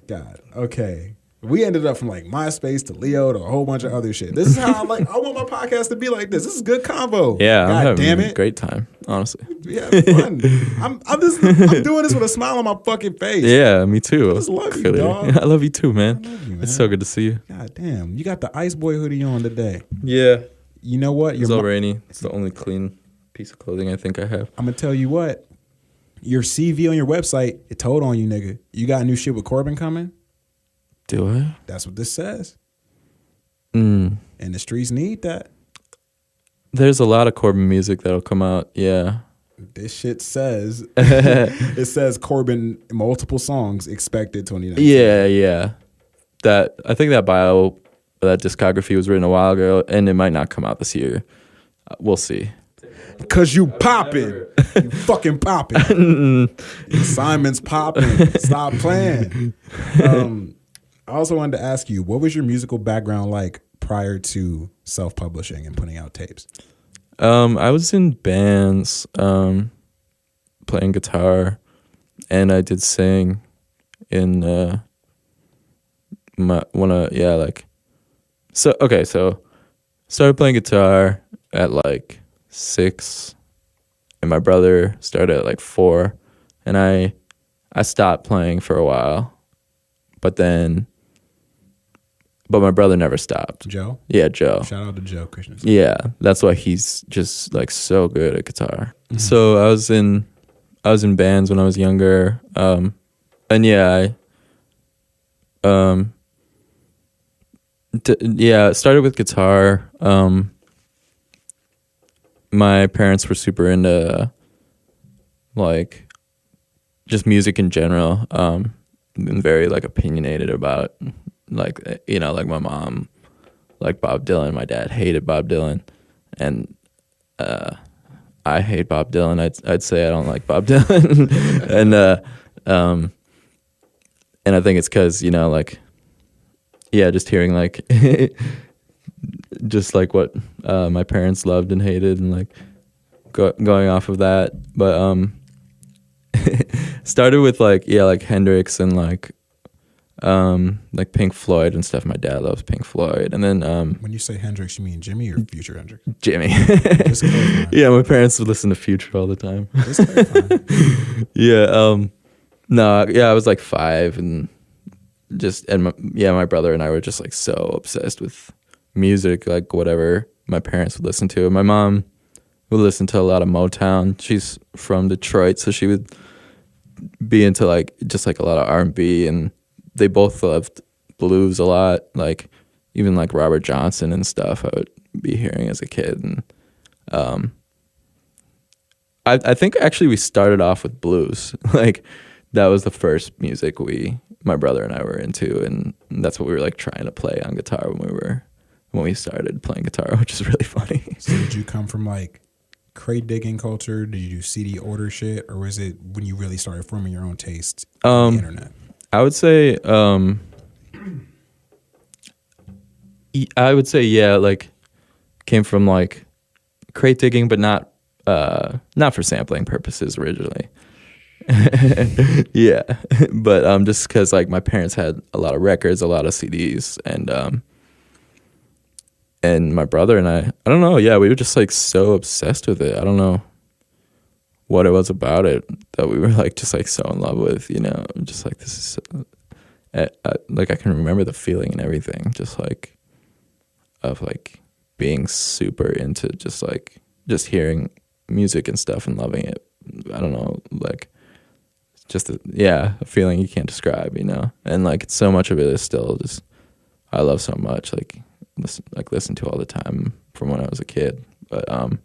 God, okay. We ended up from like MySpace to Leo to a whole bunch of other shit. This is how I want my podcast to be like this. This is good convo.
Yeah,
God damn it.
A great time, honestly.
Yeah, fun. I'm doing this with a smile on my fucking face.
Yeah, me too.
I just love you, dog.
I love you too, man.
I love you, man.
It's so good to see you.
God damn, you got the Ice Boy hoodie on today.
Yeah.
You know what?
It's all rainy. It's the only clean piece of clothing I think I have.
I'm gonna tell you what. Your CV on your website, it told on you, nigga. You got new shit with Corbin coming?
Do I?
That's what this says.
And
the streets need that.
There's a lot of Corbin music that'll come out. Yeah.
This shit says it says Corbin multiple songs expected 2019.
Yeah. I think that that discography was written a while ago, and it might not come out this year. We'll see.
Cause you popping, you fucking popping. Simon's popping. Stop playing. I also wanted to ask you, what was your musical background like prior to self-publishing and putting out tapes?
I was in bands, playing guitar, and I did sing in so started playing guitar at like 6, and my brother started at like 4, and I stopped playing for a while, but my brother never stopped.
Joe?
Yeah, Joe.
Shout out to Joe Krishnan.
Yeah, that's why he's just like so good at guitar. Mm-hmm. So I was in bands when I was younger, and yeah, started with guitar. My parents were super into like just music in general, and very like opinionated about it. Like, like my mom liked Bob Dylan. My dad hated Bob Dylan, and I hate Bob Dylan. I'd say I don't like Bob Dylan, and I think it's because just hearing like just like what my parents loved and hated, and like going off of that. But started with like Hendrix and like Pink Floyd and stuff. My dad loves Pink Floyd. And then
when you say Hendrix, you mean Jimmy or Future Hendrix?
Jimmy. Yeah, my parents would listen to Future all the time. I was like 5, and my brother and I were just like so obsessed with music, like whatever my parents would listen to. And my mom would listen to a lot of Motown. She's from Detroit, so she would be into like just like a lot of R&B, and they both loved blues a lot, like even like Robert Johnson and stuff I would be hearing as a kid. And I think actually we started off with blues. Like that was the first music my brother and I were into, and that's what we were like trying to play on guitar when we started playing guitar, which is really funny.
So did you come from like crate digging culture? Did you do CD order shit, or was it when you really started forming your own taste on the internet?
I would say yeah, like came from like crate digging, but not for sampling purposes originally. Yeah, but just because like my parents had a lot of records, a lot of CDs, and my brother and I don't know, yeah, we were just like so obsessed with it. I don't know what it was about it that we were like just like so in love with, just like this is like I can remember the feeling and everything, just like of like being super into just hearing music and stuff and loving it. I don't know, like just a feeling you can't describe, you know. And like so much of it is still just I love so much, like listen to all the time from when I was a kid. But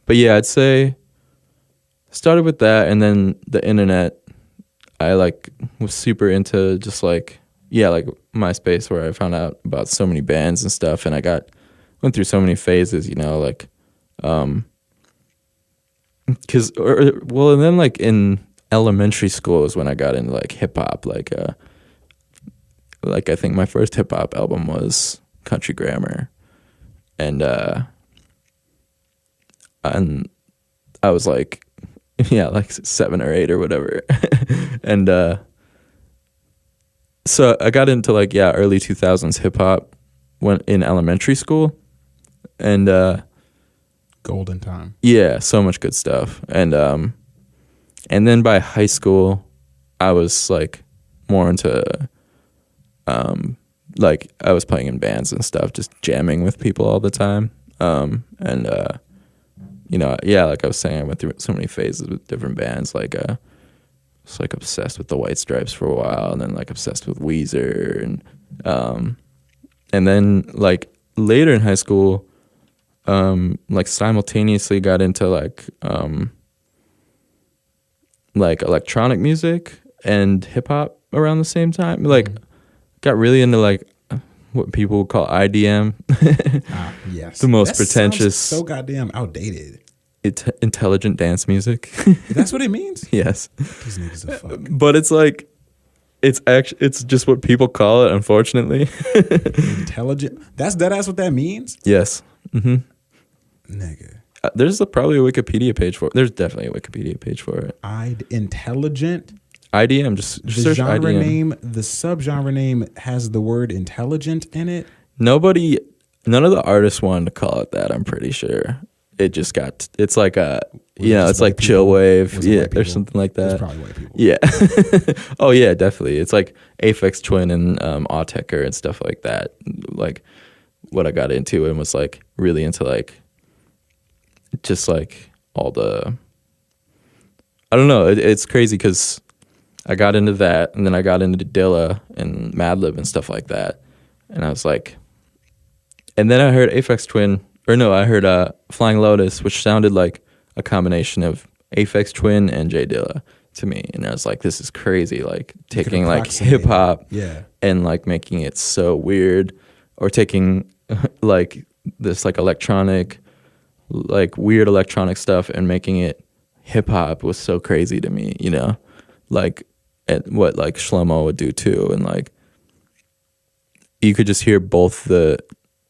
yeah, I'd say started with that, and then the internet. I like was super into just like MySpace, where I found out about so many bands and stuff, and I went through so many phases, you know, like and then like in elementary school is when I got into like hip hop, like I think my first hip hop album was Country Grammar, and I was like, yeah, like 7 or 8 or whatever. And so I got into like, early 2000s hip hop when in elementary school. And
golden time.
Yeah, so much good stuff. And then by high school, I was like more into like I was playing in bands and stuff, just jamming with people all the time. You know, like I was saying, I went through so many phases with different bands. Like, I was like obsessed with the White Stripes for a while, and then like obsessed with Weezer, and then like later in high school, like simultaneously got into like electronic music and hip hop around the same time. Like, got really into like what people would call IDM.
Yes.
The most pretentious.
So goddamn outdated.
Intelligent dance music.
That's what it means?
Yes.
These niggas are fuck.
But it's like, it's just what people call it, unfortunately.
Intelligent? That's what that means?
Yes. Mm-hmm.
Nigga.
There's probably a Wikipedia page for it. There's definitely a Wikipedia page for it.
Intelligent?
IDM, just
the
search
genre
IDM.
name, the subgenre name has the word intelligent in it.
None of the artists wanted to call it that, I'm pretty sure. It just it's like it's like chill wave, or something like that.
It's probably white people.
Yeah. Oh yeah, definitely. It's like Aphex Twin and Autechre and stuff like that. Like what I got into and was like really into like just like all the, I don't know. It's crazy because I got into that, and then I got into Dilla and Madlib and stuff like that, and I was like, and then I heard Aphex Twin. I heard Flying Lotus, which sounded like a combination of Aphex Twin and J Dilla to me. And I was like, this is crazy. Like taking like hip hop and like making it so weird, or taking like this like electronic, like weird electronic stuff and making it hip hop was so crazy to me, you know, like what like Shlomo would do too. And like, you could just hear both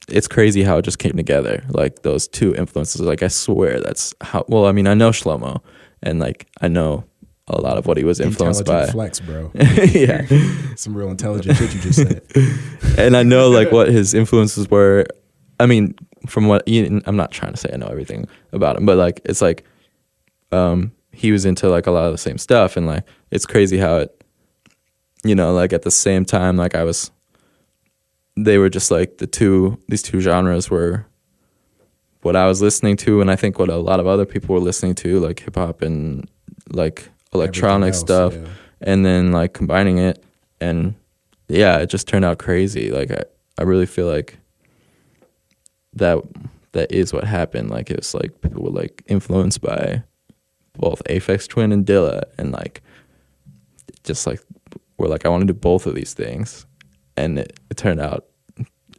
it's crazy how it just came together, like those two influences. Like I swear that's how. Well, I mean, I know Shlomo, and like I know a lot of what he was influenced by.
Flex, bro.
Yeah,
some real intelligent shit you just said.
And I know like what his influences were. I mean, from what I'm not trying to say I know everything about him, but like it's like he was into like a lot of the same stuff, and like it's crazy how it, you know, like at the same time, like they were just like these two genres were what I was listening to, and I think what a lot of other people were listening to, like hip hop and like electronic stuff, and then like combining it, and it just turned out crazy. Like I really feel like that is what happened. Like it was like people were like influenced by both Aphex Twin and Dilla, and like just like we're like, I want to do both of these things, and it turned out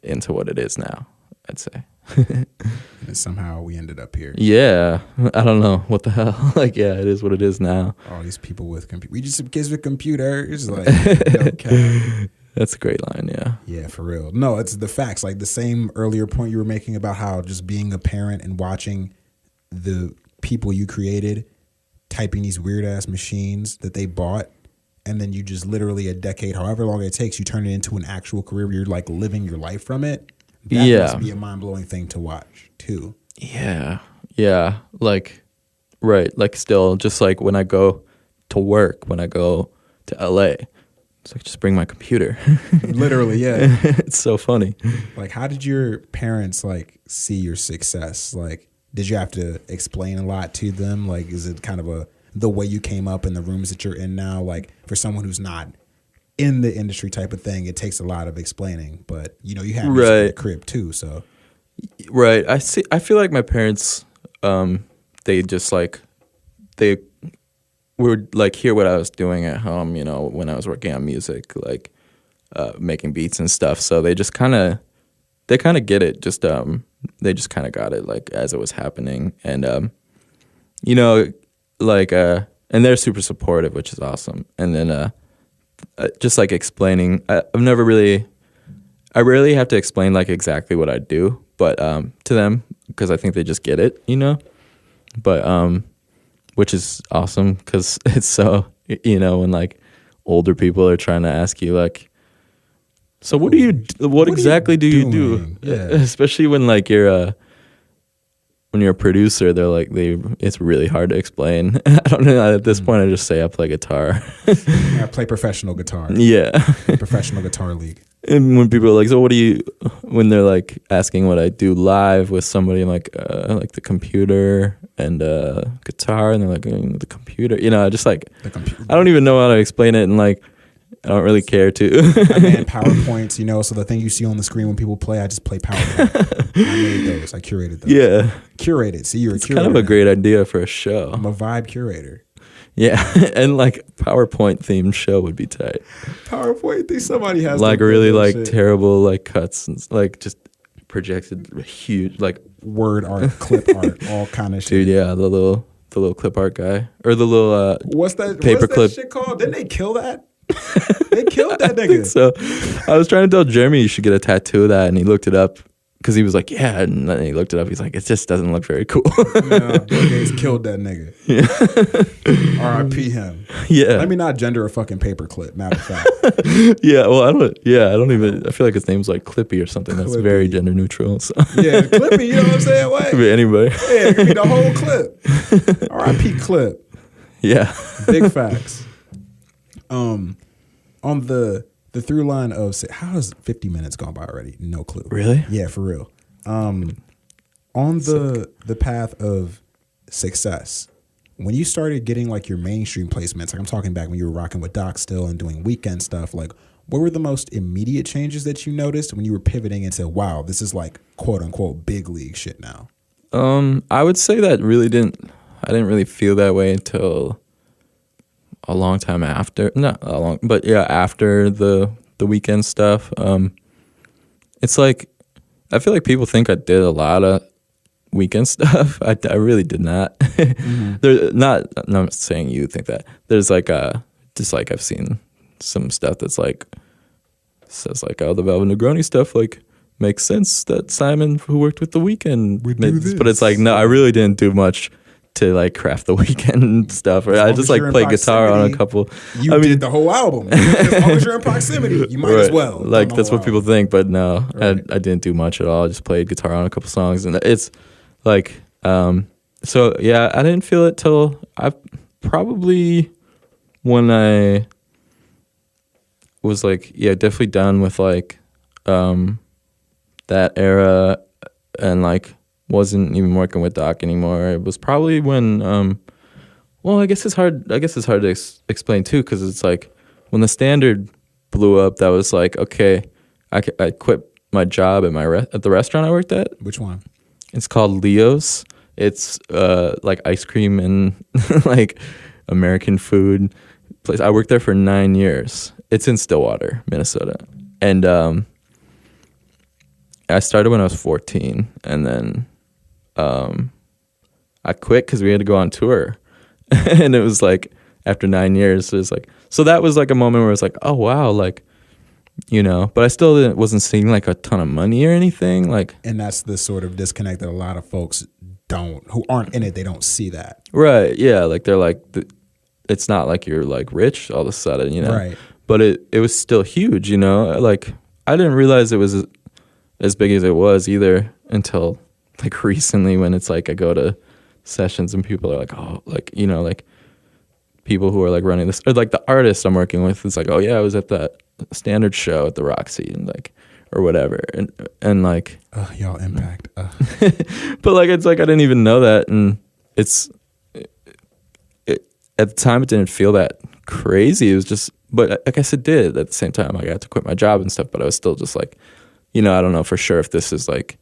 into what it is now, I'd say.
And somehow we ended up here.
Yeah, I don't know what the hell. Like, yeah, it is what it is now.
All these people with we just some kids with computers. Like, okay.
That's a great line. Yeah.
Yeah, for real. No, it's the facts. Like the same earlier point you were making about how just being a parent and watching the people you created typing these weird ass machines that they bought, and then you just literally a decade, however long it takes, you turn it into an actual career where you're like living your life from it. That must be a mind-blowing thing to watch too.
Yeah. Like, right. Like still just like when I go to work, when I go to LA, it's like, just bring my computer.
Literally, yeah.
It's so funny.
Like, how did your parents like see your success? Like, did you have to explain a lot to them? Like, is it kind of the way you came up in the rooms that you're in now? Like for someone who's not in the industry type of thing, it takes a lot of explaining. But you know, you have music in the crib too, so
right. I feel like my parents, they just like they would like hear what I was doing at home. You know, when I was working on music, like making beats and stuff. So they just kind of get it. Just they just kind of got it like as it was happening, and you know, like and they're super supportive, which is awesome. And then just like explaining, I rarely have to explain like exactly what I do, but to them, because I think they just get it, you know. But which is awesome, because it's so, you know, when like older people are trying to ask you like, so what exactly do you do?
Yeah.
Especially when like you're a producer, they're like it's really hard to explain. I don't know. At this point, I just say I play guitar.
I play professional guitar.
Yeah,
professional guitar league.
And when people are like, so what do you? When they're like asking what I do live with somebody, I'm like the computer and guitar, and they're like the computer. You know, just like
the computer.
I don't even know how to explain it, and like I don't really care to.
I made PowerPoints, you know, so the thing you see on the screen when people play, I just play PowerPoint. I made those. I curated those.
Yeah.
Curated. See, you're
it's
a curator.
Kind of a great idea for a show.
I'm a vibe curator.
Yeah. And like PowerPoint themed show would be tight.
PowerPoint, somebody has
like really like
shit.
Terrible like cuts and like just projected huge like
word art, clip art, all kind of shit.
Dude, yeah, the little clip art guy. Or the little
what's that shit called? Didn't they kill that? They killed that nigga.
So I was trying to tell Jeremy you should get a tattoo of that, and he looked it up because he was like, yeah, and then he looked it up. He's like, it just doesn't look very cool.
Bill Gates killed that nigga. Yeah. R.I.P. him.
Yeah.
Let me not gender a fucking paperclip. Matter of fact.
Yeah. Well, I don't even. I feel like his name's like Clippy or something. That's
Clippy.
Very gender neutral. So.
Yeah, Clippy. You know what I'm saying? What?
Could be anybody.
Yeah, it could be the whole clip. R.I.P. Clip.
Yeah.
Big facts. On the through line of how has 50 minutes gone by already? No clue.
Really?
Yeah, for real. On the path of success, when you started getting like your mainstream placements, like I'm talking back when you were rocking with Doc still and doing weekend stuff, like what were the most immediate changes that you noticed when you were pivoting into, wow, this is like quote unquote big league shit now?
I would say that I didn't really feel that way until a long time after. Not a long, but yeah, after the weekend stuff. It's like I feel like people think I did a lot of weekend stuff. I really did not. Mm-hmm. I'm not saying you think that. There's like just like I've seen some stuff that's like says like, oh, the Velvet Negroni stuff like makes sense that Psymun, who worked with the weekend, but it's like no, I really didn't do much to like craft the weekend stuff. Or I just like play guitar on a couple.
You did the whole album. As long as you're in proximity, you might as well.
Like that's what people think, but no, right. I didn't do much at all. I just played guitar on a couple songs, and it's like, so yeah, I didn't feel it till I probably when I was like, yeah, definitely done with like that era, and like wasn't even working with Doc anymore. It was probably when well, I guess it's hard to explain too, because it's like when the Standard blew up, that was like, okay, I quit my job at the restaurant I worked at.
Which one?
It's called Leo's. It's like ice cream and like American food place. I worked there for 9 years. It's in Stillwater, Minnesota. And I started when I was 14, and then I quit because we had to go on tour. And it was like after 9 years, it was like, so that was like a moment where it was like, oh wow, like, you know, but I still wasn't seeing like a ton of money or anything, like.
And that's the sort of disconnect that a lot of folks who aren't in it, they don't see that.
Right. Yeah. Like they're like, it's not like you're like rich all of a sudden, you know.
Right.
But it was still huge, you know. Like I didn't realize it was as big as it was either until like recently, when it's like I go to sessions and people are like, oh, like, you know, like people who are like running this, or like the artist I'm working with is like, oh yeah, I was at that Standard show at the Roxy, and like, or whatever, and like
y'all impact
but like it's like I didn't even know that, and it's at the time it didn't feel that crazy. It was just, but I guess it did at the same time. Like I had to quit my job and stuff, but I was still just like, you know, I don't know for sure if this is like,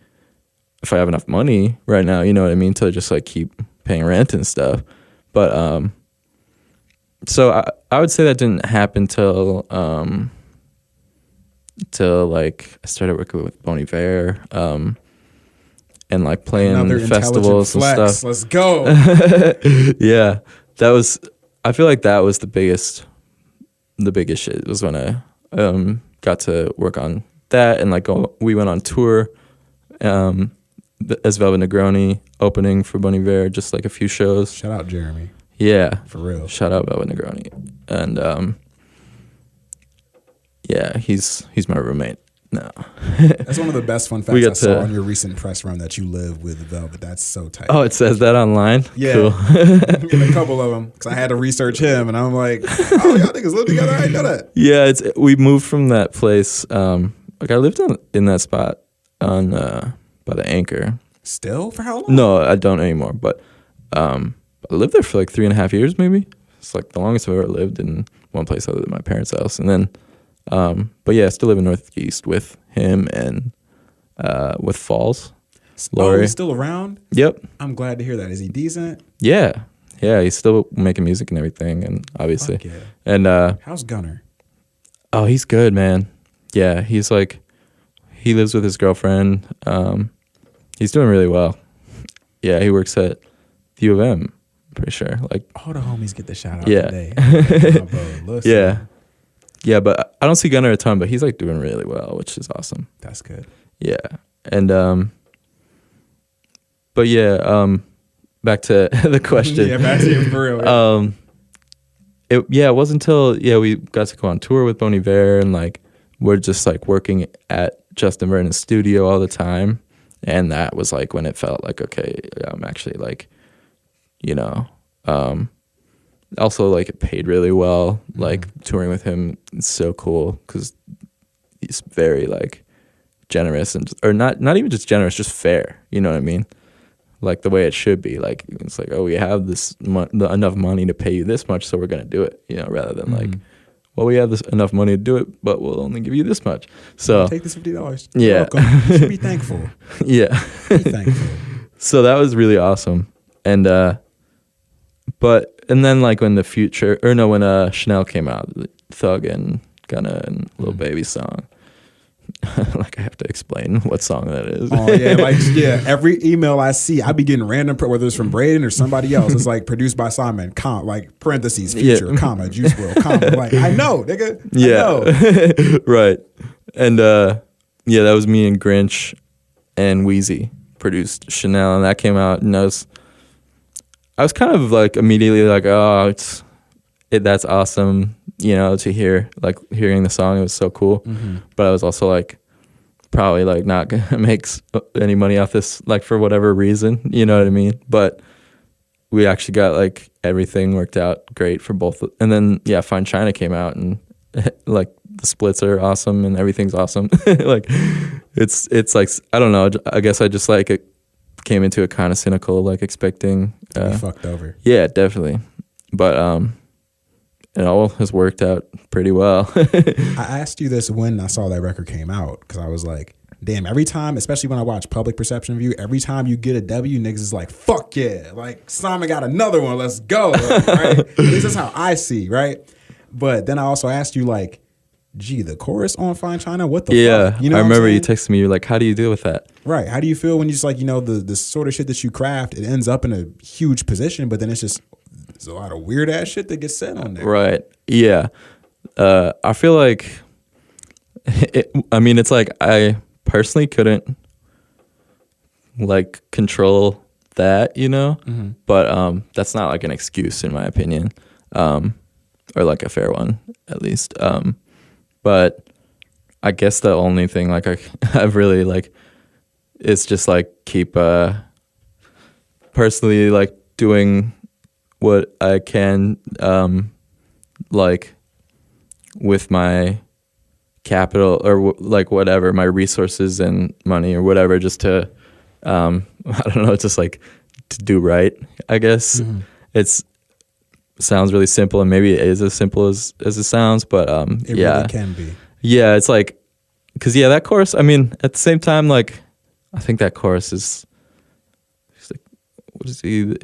if I have enough money right now, you know what I mean, to just like keep paying rent and stuff. But so I would say that didn't happen till like I started working with Bon Iver, and like playing festivals and stuff.
Let's go.
Yeah, that was. I feel like that was the biggest shit was when I got to work on that and like we went on tour as Velvet Negroni opening for Bon Iver, just like a few shows.
Shout out Jeremy.
Yeah,
for real.
Shout out Velvet Negroni, and yeah, he's my roommate. No,
that's one of the best fun facts I saw on your recent press run that you live with Velvet. That's so tight.
Oh, it says that online?
Yeah.
Cool.
In a couple of them, because I had to research him, and I'm like, oh, y'all niggas live together? I didn't know that.
Yeah, we moved from that place. Like I lived in that spot on by the Anchor.
Still? For how long?
No, I don't anymore. But I lived there for like 3.5 years, maybe. It's like the longest I've ever lived in one place other than my parents' house, and then. But yeah, I still live in Northeast with him and with Falls.
Oh, he's still around?
Yep.
I'm glad to hear that. Is he decent?
Yeah. Yeah, he's still making music and everything, and obviously.
Fuck yeah.
And
how's Gunnar?
Oh, he's good, man. Yeah, he's like, he lives with his girlfriend. He's doing really well. Yeah, he works at the U of M, I'm pretty sure. Like
all the homies get the shout out today.
Yeah. Yeah, but I don't see Gunnar a ton, but he's like doing really well, which is awesome.
That's good.
Yeah. And but yeah, back to the question.
Yeah, back to you for real.
It wasn't until we got to go on tour with Bon Iver, and like we're just like working at Justin Vernon's studio all the time, and that was like when it felt like, okay, I'm actually like, you know, also like it paid really well. Like touring with him is so cool because he's very like generous or not even just generous, just fair. You know what I mean? Like the way it should be. Like it's like, oh, we have this enough money to pay you this much, so we're gonna do it. You know, rather than like, well, we have enough money to do it, but we'll only give you this much. So
take this $50.
Yeah,
welcome. You should be thankful.
Yeah,
be thankful. So
that was really awesome, and and then like when when Chanel came out, Thug and Gunna and Lil Baby song. Like I have to explain what song that is.
Oh yeah, every email I see, I be getting random, whether it's from Braden or somebody else. It's like produced by Psymun, like parentheses, Future, comma, Juice WRLD, comma. Like I know, nigga. I know.
Right. And that was me and Grinch and Wheezy produced Chanel, and that came out, and I was kind of like immediately like, oh, that's awesome. You know, to hearing the song, it was so cool. But I was also like, probably like not gonna make any money off this, like for whatever reason, you know what I mean? But we actually got like everything worked out great for both. And then Fine China came out, and like the splits are awesome and everything's awesome. Like it's like, I don't know. I guess I just like it came into it kind of cynical, like expecting
to be fucked over.
Yeah, definitely. But it all has worked out pretty well.
I asked you this when I saw that record came out, because I was like, damn, every time, especially when I watch Public Perception Review, every time you get a W, niggas is like, fuck yeah, like Psymun got another one, let's go. Like, right? At least that's how I see, right? But then I also asked you like, gee, the chorus on Fine China, what the fuck? You know,
I remember you texted me, you're like, how do you deal with that?
Right. How do you feel when you just like, you know, the sort of shit that you craft, it ends up in a huge position, but then it's just, there's a lot of weird ass shit that gets said on there.
Right. Yeah. I feel like, it's like I personally couldn't like control that, you know, but that's not like an excuse in my opinion, or like a fair one at least. But I guess the only thing like I've really like is just like keep personally like doing what I can like with my capital or like whatever, my resources and money or whatever, just to I don't know, just like to do right, I guess. sounds really simple, and maybe it is as simple as it sounds, but
it really can be.
Yeah, it's like, because that chorus, I mean, at the same time, like, I think that chorus is, she's like, what is he,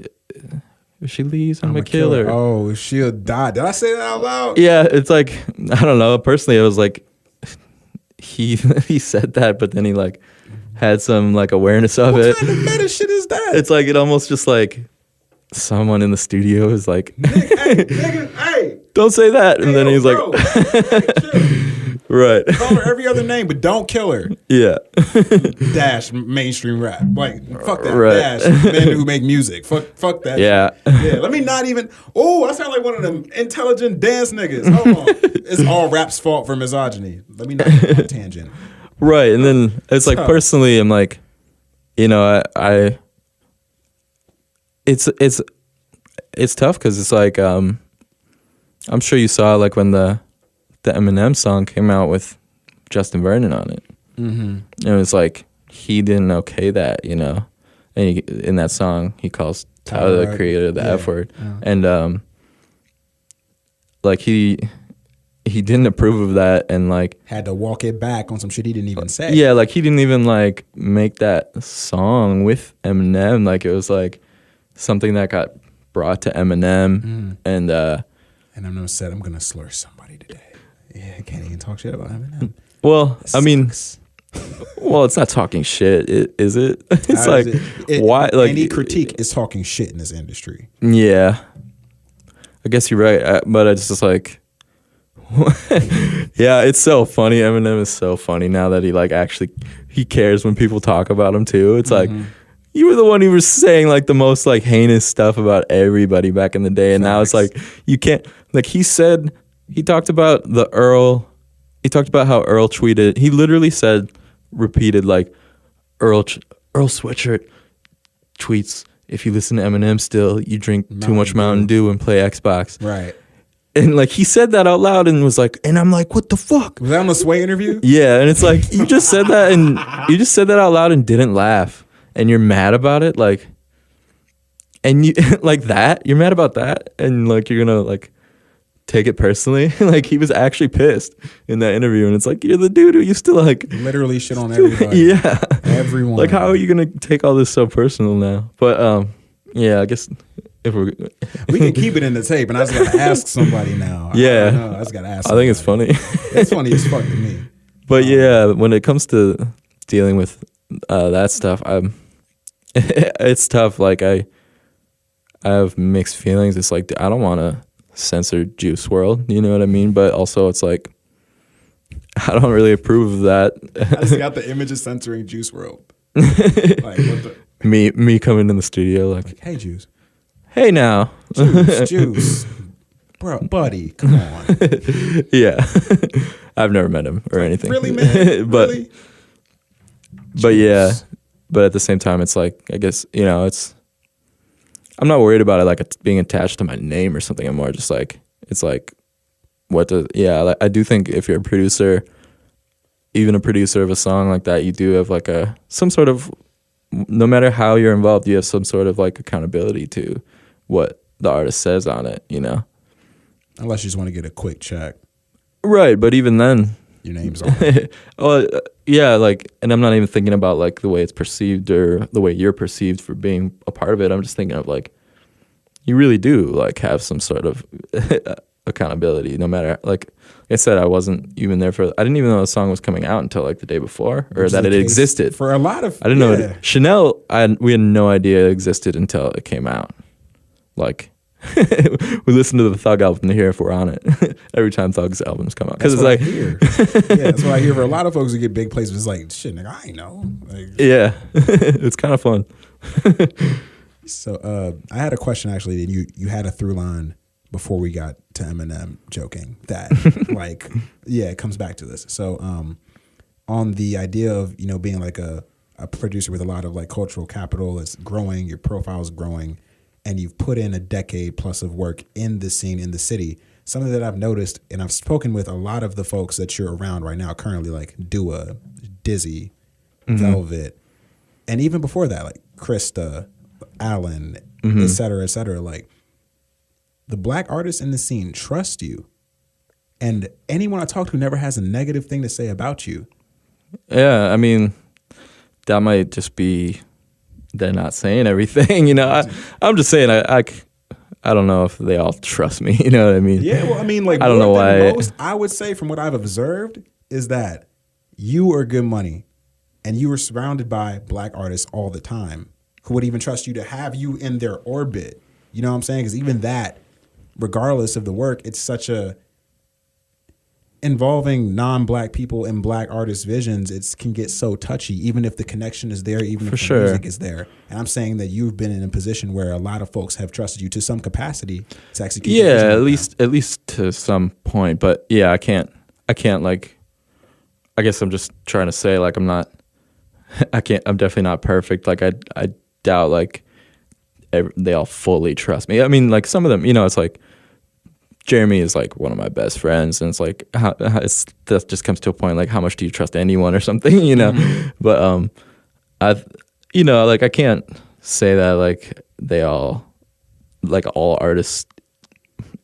if she leaves, I'm gonna kill her.
Oh, she'll die. Did I say that out loud?
Yeah, it's like, I don't know, personally, it was like, he said that, but then he like had some like awareness of it.
What kind of meta shit is that?
It's like, it almost just like, someone in the studio is like,
nigga, hey,
don't say that. And then he's
bro,
like,
hey,
right.
call her every other name, but don't kill her.
Yeah.
Dash mainstream rap. Like, fuck that.
Right.
Dash men who make music. Fuck that.
Yeah.
Shit. Yeah. Let me not even. Oh, I sound like one of them intelligent dance niggas. Hold on. It's all rap's fault for misogyny. Let me not go on a tangent.
Right. And then it's like, personally, I'm like, I it's tough because it's like, I'm sure you saw like when the Eminem song came out with Justin Vernon on it. Mm-hmm. And it was like, he didn't okay that, and in that song he calls Tyler the Creator the F word. Yeah. And like he didn't approve of that, and like
had to walk it back on some shit he didn't even say.
Yeah, like he didn't even like make that song with Eminem. Like it was like something that got brought to Eminem, and
Eminem said, "I'm gonna slur somebody today." Yeah, can't even talk shit about Eminem.
Well, I mean, it's not talking shit, is it? It's like, why? Like,
any critique is talking shit in this industry.
Yeah, I guess you're right, but it's just like, yeah, it's so funny. Eminem is so funny now that he like actually he cares when people talk about him too. It's like, you were the one who was saying like the most like heinous stuff about everybody back in the day, and now it's like you can't. Like he talked about the Earl. He talked about how Earl tweeted. He literally repeated like Earl Sweatshirt tweets, if you listen to Eminem still, you drink too much Mountain Dew and play Xbox.
Right.
And like he said that out loud and was like, and I'm like, what the fuck?
Was that on the Sway interview?
Yeah, and it's like you just said that out loud and didn't laugh. And you're mad about it, like, and you like that, you're mad about that, and like you're gonna like take it personally. Like he was actually pissed in that interview, and it's like, you're the dude who used to like
literally shit on everybody.
Yeah,
everyone.
Like, how are you gonna take all this so personal now? But yeah, I guess if we
can keep it in the tape, and I just gotta ask somebody now.
Yeah,
I just gotta ask.
I think it's funny.
It's funny as fuck to me.
But yeah, when it comes to dealing with that stuff, it's tough. Like I have mixed feelings. It's like, I don't want to censor Juice WRLD, you know what I mean? But also it's like, I don't really approve of that.
I just got the image of censoring Juice WRLD. Like, what the?
Me coming in the studio like,
hey Juice.
Hey now.
Juice. Bro, buddy, come on.
Yeah. I've never met him or anything.
Really, man?
But,
really?
But yeah. But at the same time, it's like, I guess, I'm not worried about it like it's being attached to my name or something. I'm more just like, it's like, like, I do think if you're a producer, even a producer of a song like that, you do have like some sort of, no matter how you're involved, you have some sort of like accountability to what the artist says on it,
Unless you just want to get a quick check.
Right, but even then,
your name's on it.
Yeah, like, and I'm not even thinking about like the way it's perceived or the way you're perceived for being a part of it. I'm just thinking of like, you really do like have some sort of accountability, no matter, like I said, I wasn't even there I didn't even know the song was coming out until like the day before, or that it existed.
For a lot of,
I didn't know Chanel, we had no idea it existed until it came out. Like, we listen to the Thug album to hear if we're on it every time Thug's albums come out, because it's like,
that's what I hear for a lot of folks who get big places. It's like, shit, nigga, I ain't know. Like,
yeah, it's kind of fun.
So I had a question actually, and you had a through line before we got to Eminem joking that like, yeah, it comes back to this. So on the idea of being like a producer with a lot of like cultural capital, it's growing, your profile's growing, and you've put in a decade plus of work in the scene in the city. Something that I've noticed, and I've spoken with a lot of the folks that you're around right now currently, like Dua, Dizzy, Velvet, and even before that, like Krista, Allen, et cetera, like the black artists in the scene trust you. And anyone I talk to never has a negative thing to say about you.
Yeah, I mean, that might just be they're not saying everything, you know. I'm just saying I don't know if they all trust me, you know what I mean?
Yeah, well, I mean, like,
I don't know why.
Most, I would say from what I've observed is that you are good money and you are surrounded by black artists all the time who would even trust you to have you in their orbit. You know what I'm saying? Because even that, regardless of the work, it's such a involving non-black people and black artists' visions. It can get so touchy, even if the connection is there, even if the music is there. And I'm saying that you've been in a position where a lot of folks have trusted you to some capacity to execute.
Yeah, at least to some point. But yeah, I can't like. I guess I'm just trying to say like I'm definitely not perfect. Like I doubt like they all fully trust me. I mean, like some of them, you know, it's like Jeremy is like one of my best friends, and it's like that just comes to a point like how much do you trust anyone or something, you know? Mm-hmm. But you know, like I can't say that like they all like all artists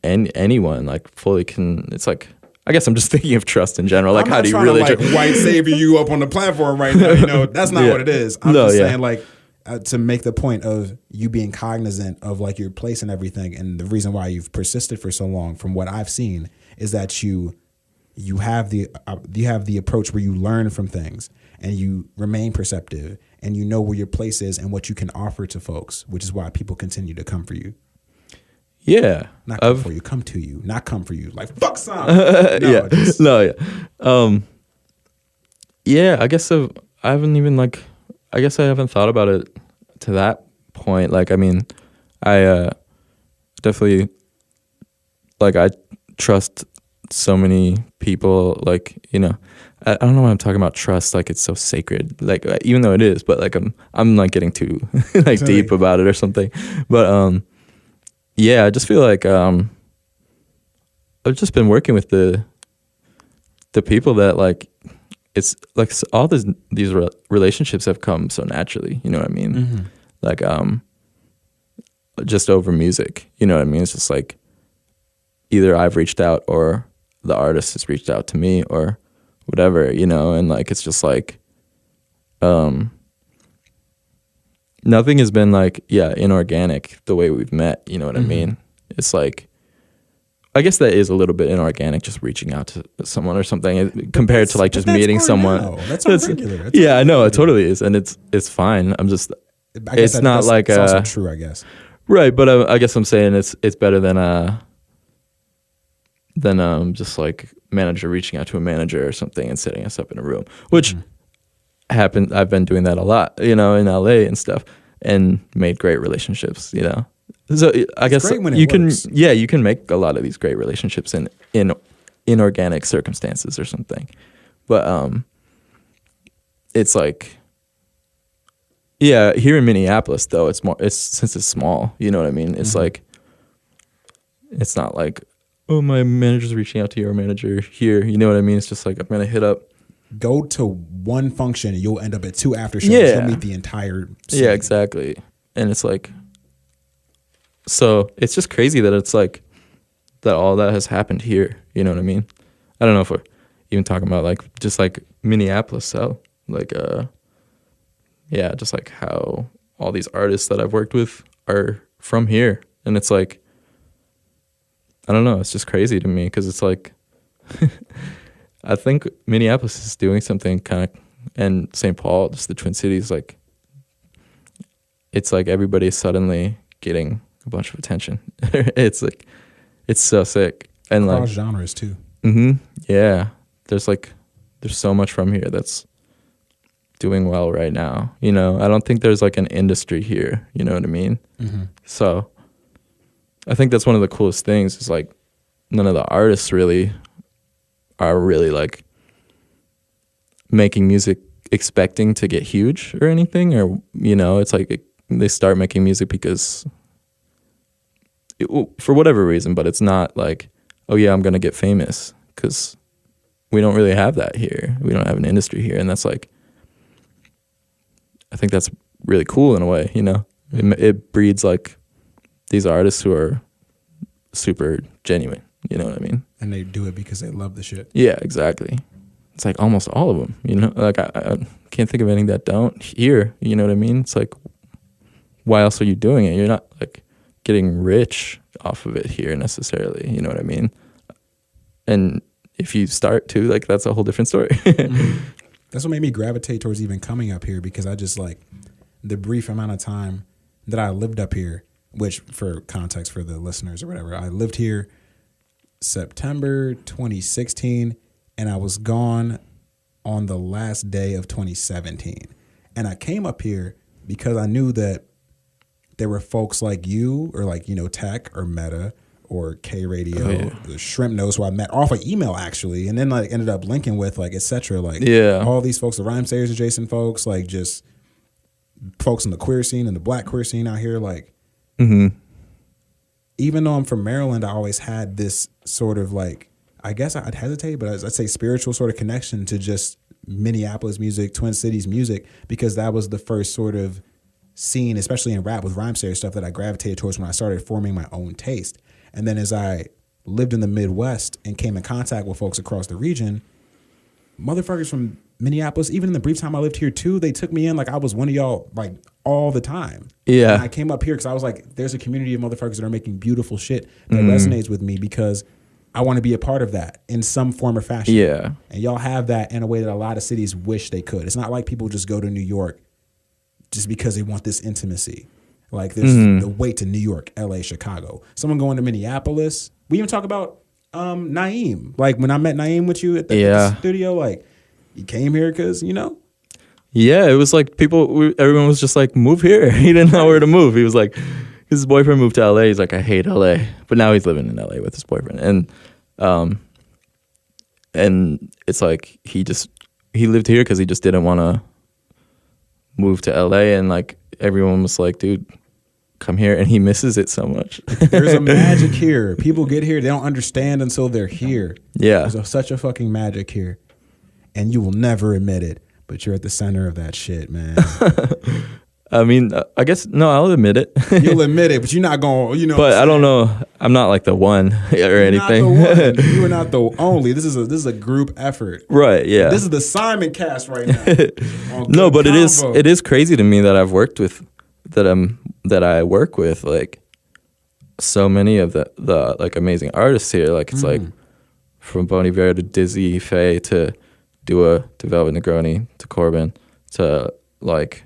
and anyone like fully can. It's like I guess I'm just thinking of trust in general. Like how do you really
like white savior you up on the platform right now? You know, that's not what it is. I'm just saying like. To make the point of you being cognizant of like your place and everything, and the reason why you've persisted for so long, from what I've seen, is that you have the approach where you learn from things and you remain perceptive and you know where your place is and what you can offer to folks, which is why people continue to come for you.
Yeah,
not come for you, come to you, not come for you. Like fuck some.
Yeah, I guess so. I haven't even like. I guess I haven't thought about it to that point. Like, I mean, I definitely, like, I trust so many people. Like, you know, I don't know why I'm talking about trust. Like, it's so sacred. Like, even though it is, but like, I'm like getting too like deep about it or something. But yeah, I just feel like I've just been working with the people that like. It's like all these relationships have come so naturally, you know what I mean? Mm-hmm. Like, just over music, you know what I mean? It's just like either I've reached out or the artist has reached out to me or whatever, you know? And like, it's just like, nothing has been like, inorganic the way we've met, you know what I mean? It's like, I guess that is a little bit inorganic, just reaching out to someone or something, compared to like just meeting someone.
Now. That's irregular.
I know it totally is, and it's fine. I'm just, it's not like
it's also true, I guess.
Right, but I guess I'm saying it's better than just like manager reaching out to a manager or something and setting us up in a room, which happened. I've been doing that a lot, you know, in LA and stuff, and made great relationships, you know. So I guess you can make a lot of these great relationships in inorganic circumstances or something, but it's like here in Minneapolis though it's since it's small, you know what I mean? It's like it's not like oh my manager's reaching out to your manager here, you know what I mean? It's just like I'm gonna hit up.
Go to one function and you'll end up at 2 after shows. You'll meet the entire scene.
Yeah, exactly, and it's like. So it's just crazy that it's like that all that has happened here. You know what I mean? I don't know if we're even talking about like just like Minneapolis, so like just like how all these artists that I've worked with are from here, and it's like I don't know. It's just crazy to me because it's like I think Minneapolis is doing something kind of, and St. Paul, just the Twin Cities, like it's like everybody's suddenly getting a bunch of attention. It's like it's so sick, and
across
like
genres too.
Yeah, there's so much from here that's doing well right now. You know, I don't think there's like an industry here. You know what I mean? So I think that's one of the coolest things is like none of the artists really are really like making music expecting to get huge or anything, or you know, it's like they start making music because. For whatever reason, but it's not like, oh yeah, I'm gonna get famous, because we don't really have that here. We don't have an industry here, and that's like, I think that's really cool in a way, you know. It breeds like these artists who are super genuine. You know what I mean?
And they do it because they love the shit.
Yeah, exactly. It's like almost all of them, you know? Like I can't think of any that don't here, you know what I mean? It's like, why else are you doing it? You're not like getting rich off of it here necessarily, you know what I mean? And if you start to, like, that's a whole different story.
That's what made me gravitate towards even coming up here, because I just like the brief amount of time that I lived up here, which for context for the listeners or whatever, I lived here September 2016, and I was gone on the last day of 2017. And I came up here because I knew that there were folks like you, or like, you know, Tech or Meta or K Radio, the Shrimp Nose, who I met off of email actually, and then like ended up linking with, like, etc. Like, all these folks, the Rhyme Sayers adjacent folks, like just folks in the queer scene and the black queer scene out here, like. Even though I'm from Maryland, I always had this sort of like, I guess I'd hesitate, but I'd say spiritual sort of connection to just Minneapolis music, Twin Cities music, because that was the first sort of scene, especially in rap with Rhyme Sayers stuff, that I gravitated towards when I started forming my own taste. And then as I lived in the Midwest and came in contact with folks across the region, motherfuckers from Minneapolis, even in the brief time I lived here too, they took me in like I was one of y'all, like, all the time.
Yeah.
And I came up here because I was like, there's a community of motherfuckers that are making beautiful shit that resonates with me, because I want to be a part of that in some form or fashion.
Yeah.
And y'all have that in a way that a lot of cities wish they could. It's not like people just go to New York just because they want this intimacy. Like, there's the way to New York, LA, Chicago. Someone going to Minneapolis. We even talk about Naeem. Like, when I met Naeem with you at the studio, like, he came here because, you know.
Yeah, it was like everyone was just like, move here. He didn't know where to move. He was like, his boyfriend moved to LA. He's like, I hate LA. But now he's living in LA with his boyfriend. And it's like, he lived here because he just didn't want to move to LA. And like, everyone was like, dude, come here. And he misses it so much.
There's a magic here. People get here, they don't understand until they're here.
Yeah.
There's such a fucking magic here. And you will never admit it, but you're at the center of that shit, man.
I mean, I guess, no, I'll admit it.
You'll admit it, but you're not going, you know.
But I don't know. I'm not like the one or anything.
Not the one. You are not the only. This is a group effort.
Right, yeah.
This is the Simon cast right now.
No, but Convo. it is crazy to me that I've worked with, that I work with, like, so many of the like amazing artists here. Like, it's like from Bon Iver to Dizzy Fae to Dua to Velvet Negroni to Corbin to, like,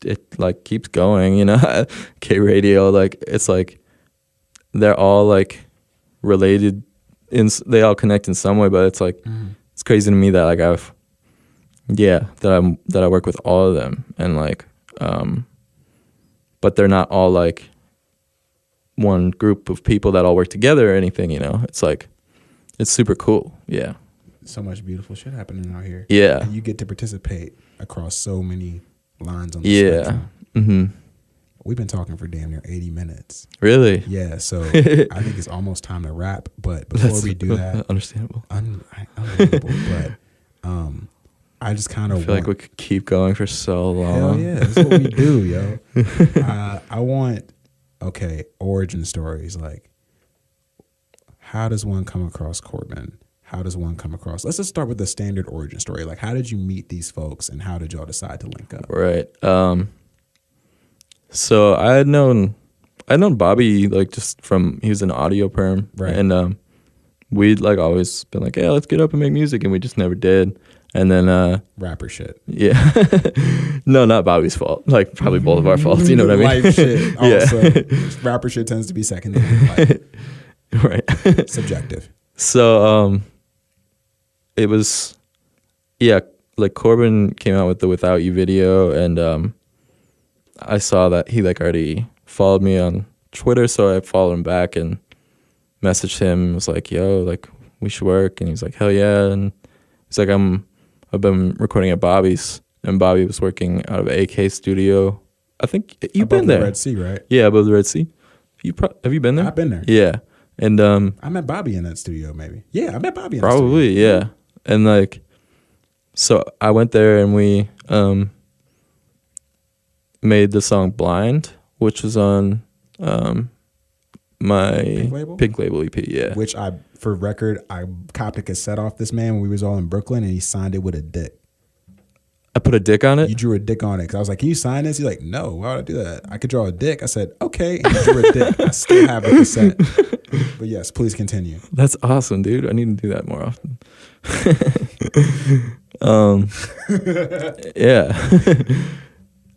it like keeps going, you know. K Radio, like, it's like they're all like related, they all connect in some way, but it's like it's crazy to me that like that I work with all of them, and like but they're not all like one group of people that all work together or anything, you know. It's like, it's super cool. Yeah.
So much beautiful shit happening out here.
Yeah.
And you get to participate across so many lines on the spectrum.
Mm-hmm.
We've been talking for damn near 80 minutes.
Really?
Yeah, so I think it's almost time to wrap. But before we do that,
understandable.
Unbelievable. But I just kind of
feel like we could keep going for so long.
Hell yeah, that's what we do, yo. I want, origin stories. Like, how does one come across Corbin? How does one come across? Let's just start with the standard origin story. Like, how did you meet these folks, and how did y'all decide to link up?
Right. So I had known Bobby, like, just from, he was an audio perm,
right?
And we'd like always been like, yeah, let's get up and make music, and we just never did. And then
rapper shit.
Yeah. No, not Bobby's fault. Like, probably both of our faults. You know what I mean?
Life shit. Also,
yeah.
Rapper shit tends to be secondary.
Right.
Subjective.
So it was, yeah, like Corbin came out with the Without You video, and I saw that he like already followed me on Twitter, so I followed him back and messaged him, was like, yo, like, we should work. And he's like, hell yeah. And he's like, I've been recording at Bobby's, and Bobby was working out of AK Studio. I think you've been there.
Above the Red Sea, right?
Yeah, above the Red Sea. Have you been there?
I've been there.
Yeah. And
I met Bobby in that studio, maybe. Yeah, I met Bobby in that studio.
Probably, yeah. And like, so I went there, and we made the song Blind, which was on my
Pink Label
EP, yeah.
Which for record, I copped a cassette off this man when we was all in Brooklyn, and he signed it with a dick.
I put a dick on it?
You drew a dick on it. Because I was like, can you sign this? He's like, no, why would I do that? I could draw a dick. I said, okay. And he drew a dick. I still have the cassette. But yes, please continue.
That's awesome, dude. I need to do that more often. Yeah.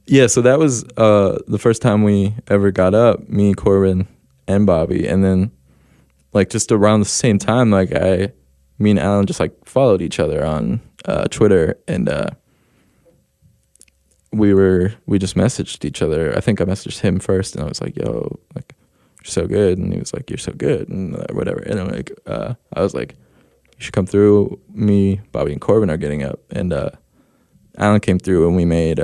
Yeah, so that was the first time we ever got up, me, Corbin, and Bobby. And then, like, just around the same time, like, me and Alan just, like, followed each other on Twitter. And we just messaged each other. I think I messaged him first, and I was like, yo, like, you're so good. And he was like, you're so good, and whatever. And I'm like, I was like, you should come through. Me, Bobby, and Corbin are getting up. And Alan came through, and we made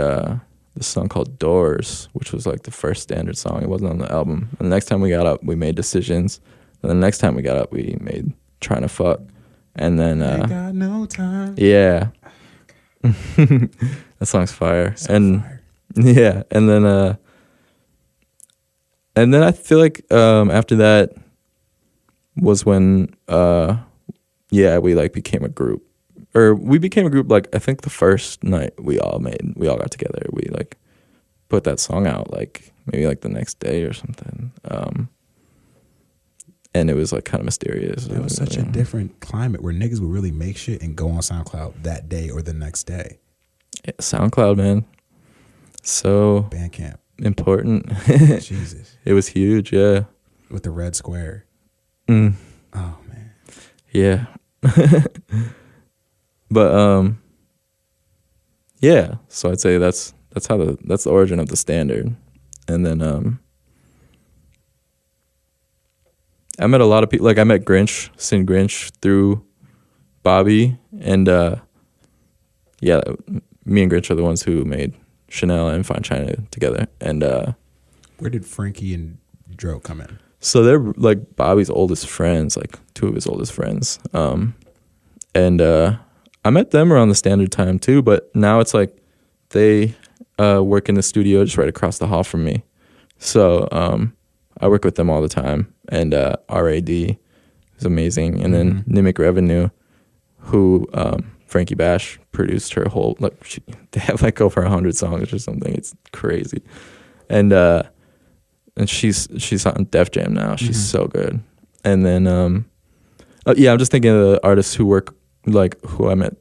this song called Doors, which was like the first standard song. It wasn't on the album. And the next time we got up, we made Decisions. And the next time we got up, we made Trying to Fuck. And then
Ain't got no time.
Yeah. That song's fire.
Fire.
Yeah. And then I feel like after that was when we like became a group. Or we became a group, like, I think the first night we all got together. We, like, put that song out, like, maybe, like, the next day or something. And it was, like, kind of mysterious.
It was such a different climate where niggas would really make shit and go on SoundCloud that day or the next day.
Yeah, SoundCloud, man. So
Bandcamp.
Important.
Jesus.
It was huge, yeah.
With the red square.
Mm.
Oh, man.
Yeah. But yeah, so I'd say that's the origin of the standard. And then I met a lot of people. Like, I met SinGrinch through Bobby, and yeah, me and Grinch are the ones who made Chanel and Fine China together. And
where did Frankie and Dro come in?
So they're like Bobby's oldest friends, like two of his oldest friends. And I met them around the standard time too, but now it's like they work in the studio just right across the hall from me. So I work with them all the time. And RAD is amazing. And then Nimic Revenue, who Frankie Bash produced her whole, like, they have like over 100 songs or something. It's crazy. And she's on Def Jam now. She's so good. And then yeah, I'm just thinking of the artists who work, like, who I met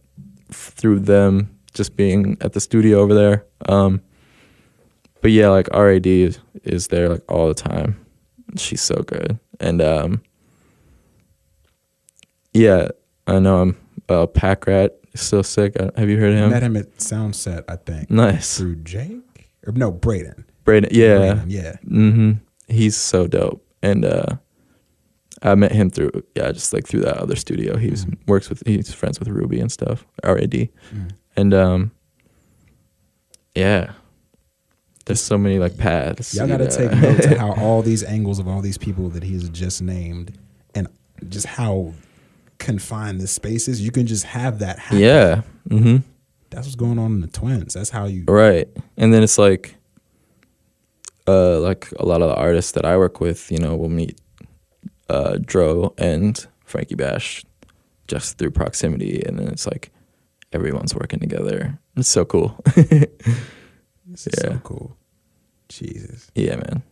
through them just being at the studio over there. But yeah, like, RAD is there, like, all the time. She's so good. And yeah, I know Pack Rat is so sick. Have you heard of him?
I met him at Soundset, I think.
Nice.
Through Jake? Or no, Braden.
Yeah.
Braden, yeah.
Mm-hmm. He's so dope. And I met him through that other studio. He's friends with Ruby and stuff, RAD. And yeah, there's so many, like, paths.
Y'all gotta take note to how all these angles of all these people that he's just named, and just how confined this space is. You can just have that happen.
Yeah. Mm-hmm.
That's what's going on in the Twins. That's how you...
Right. And then it's like a lot of the artists that I work with, you know, will meet Dro and Frankie Bash just through proximity, and then it's like everyone's working together. It's so cool.
This is so cool. Jesus.
Yeah, man.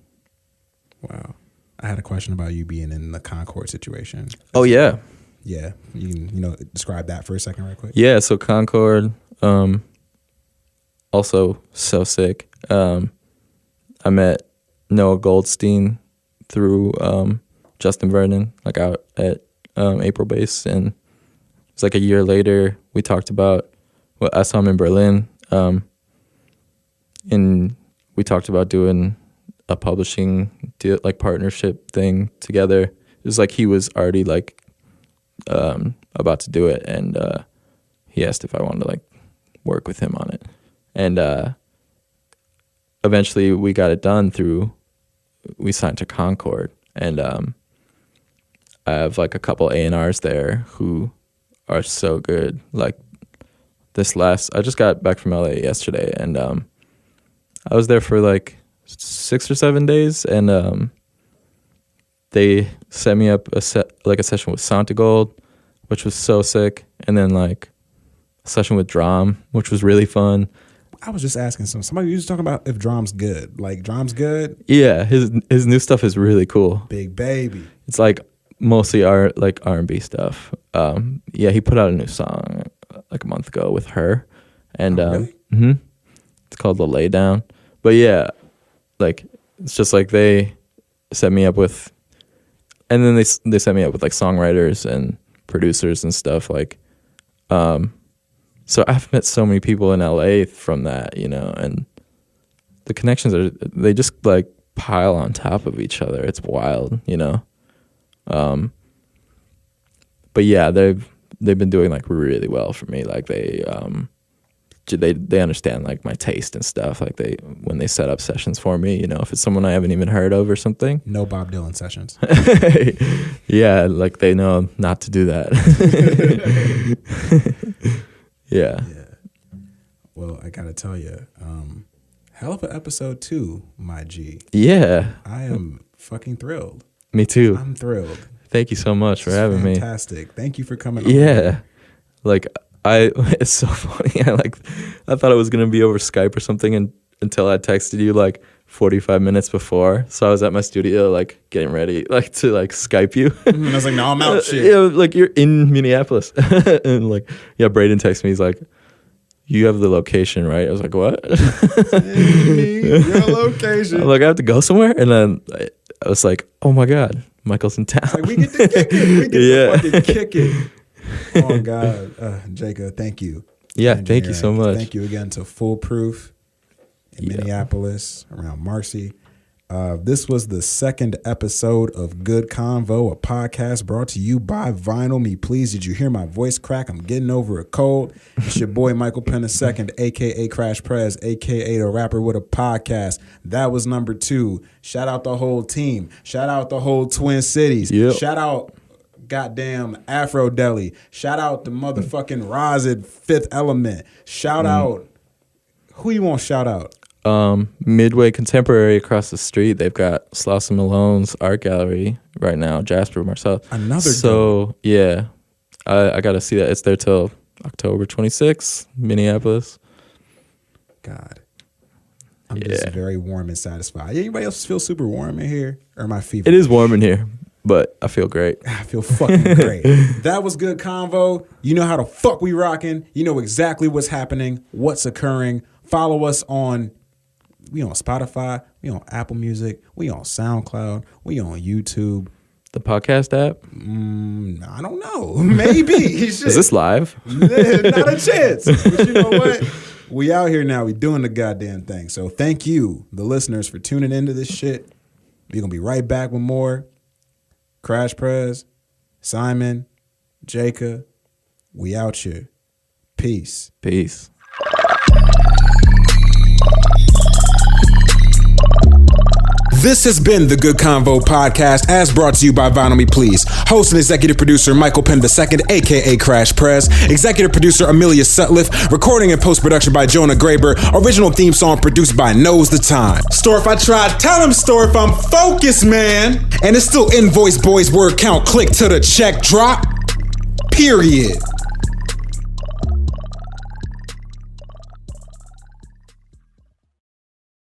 Wow. I had a question about you being in the Concord situation.
Oh, yeah.
Yeah. You can, describe that for a second right quick.
Yeah, so Concord, also so sick. I met Noah Goldstein through Justin Vernon, like, out at April Base, and it was like a year later we talked about I saw him in Berlin, and we talked about doing a publishing deal, like, partnership thing together. It was like he was already, like, about to do it, and he asked if I wanted to, like, work with him on it, and eventually we got it done we signed to Concord, and I have, like, a couple A&Rs there who are so good. Like, I just got back from LA yesterday, and I was there for like 6 or 7 days, and they set me up a session with Santigold, which was so sick, and then like a session with Drum, which was really fun.
I was just asking somebody was talking about if Drum's good. Like, Drum's good?
Yeah, his new stuff is really cool.
Big Baby.
It's like mostly R&B stuff. Yeah, he put out a new song like a month ago with her, and
really?
It's called The Laydown. But yeah, like it's just like they set me up with, and then they set me up with like songwriters and producers and stuff like. So I've met so many people in LA from that, you know, and the connections they just like pile on top of each other. It's wild, you know. But yeah, they've been doing like really well for me. Like they understand like my taste and stuff. Like when they set up sessions for me, you know, if it's someone I haven't even heard of or something.
No Bob Dylan sessions.
Yeah, like they know not to do that. Yeah.
Well, I gotta tell you, hell of an episode 2, my G.
Yeah.
I am fucking thrilled.
Me too.
I'm thrilled.
Thank you so much for having me.
Fantastic. Thank you for coming on.
Yeah. Like it's so funny. I thought it was gonna be over Skype or something until I texted you like 45 minutes before. So I was at my studio like getting ready like to like Skype you.
I was like, no, I'm out shit.
Yeah, like you're in Minneapolis. And like, yeah, Braden texted me, he's like, you have the location, right? I was like, what?
Your location.
I'm like, I have to go somewhere? And then I was like, oh my God, Michael's in town.
Like, we get to kick it. We get to fucking kick it. Oh God. Jacob, thank you.
Yeah, thank you so much.
Thank you again to Foolproof in Minneapolis, around Marcy. This was the second episode of Good Convo, a podcast brought to you by Vinyl Me Please. Did you hear my voice crack? I'm getting over a cold. It's your boy Michael Penn II, a.k.a. Crash Prez, a.k.a. the rapper with a podcast. That was number 2. Shout out the whole team. Shout out the whole Twin Cities.
Yep.
Shout out goddamn Afro Deli. Shout out the motherfucking Razid Fifth Element. Shout out. Who you want to shout out?
Midway Contemporary across the street. They've got Slauson Malone's art gallery right now. Jasper Marcel. Yeah, I got to see that. It's there till October 26th, Minneapolis.
God, I'm just very warm and satisfied. Anybody else feel super warm in here, or am I fever?
It is warm in here, but I feel great.
I feel fucking great. That was Good Convo. You know how the fuck we rocking. You know exactly what's happening, what's occurring. Follow us on. We on Spotify, we on Apple Music, we on SoundCloud, we on YouTube.
The podcast app?
I don't know. Maybe.
Is this live?
Not a chance. But you know what? We out here now. We doing the goddamn thing. So thank you, the listeners, for tuning into this shit. We're going to be right back with more. Crash Prez, Psymun, Jacob. We out here. Peace.
Peace.
This has been the Good Convo podcast, as brought to you by Vinyl Me Please. Host and executive producer Michael Penn II, a.k.a. Crash Prez. Executive producer Amileah Sutliff. Recording and post-production by Jonah Graber. Original theme song produced by Knows the Time. Store if I tried, tell him store if I'm focused, man. And it's still invoice boys word count. Click to the check drop. Period.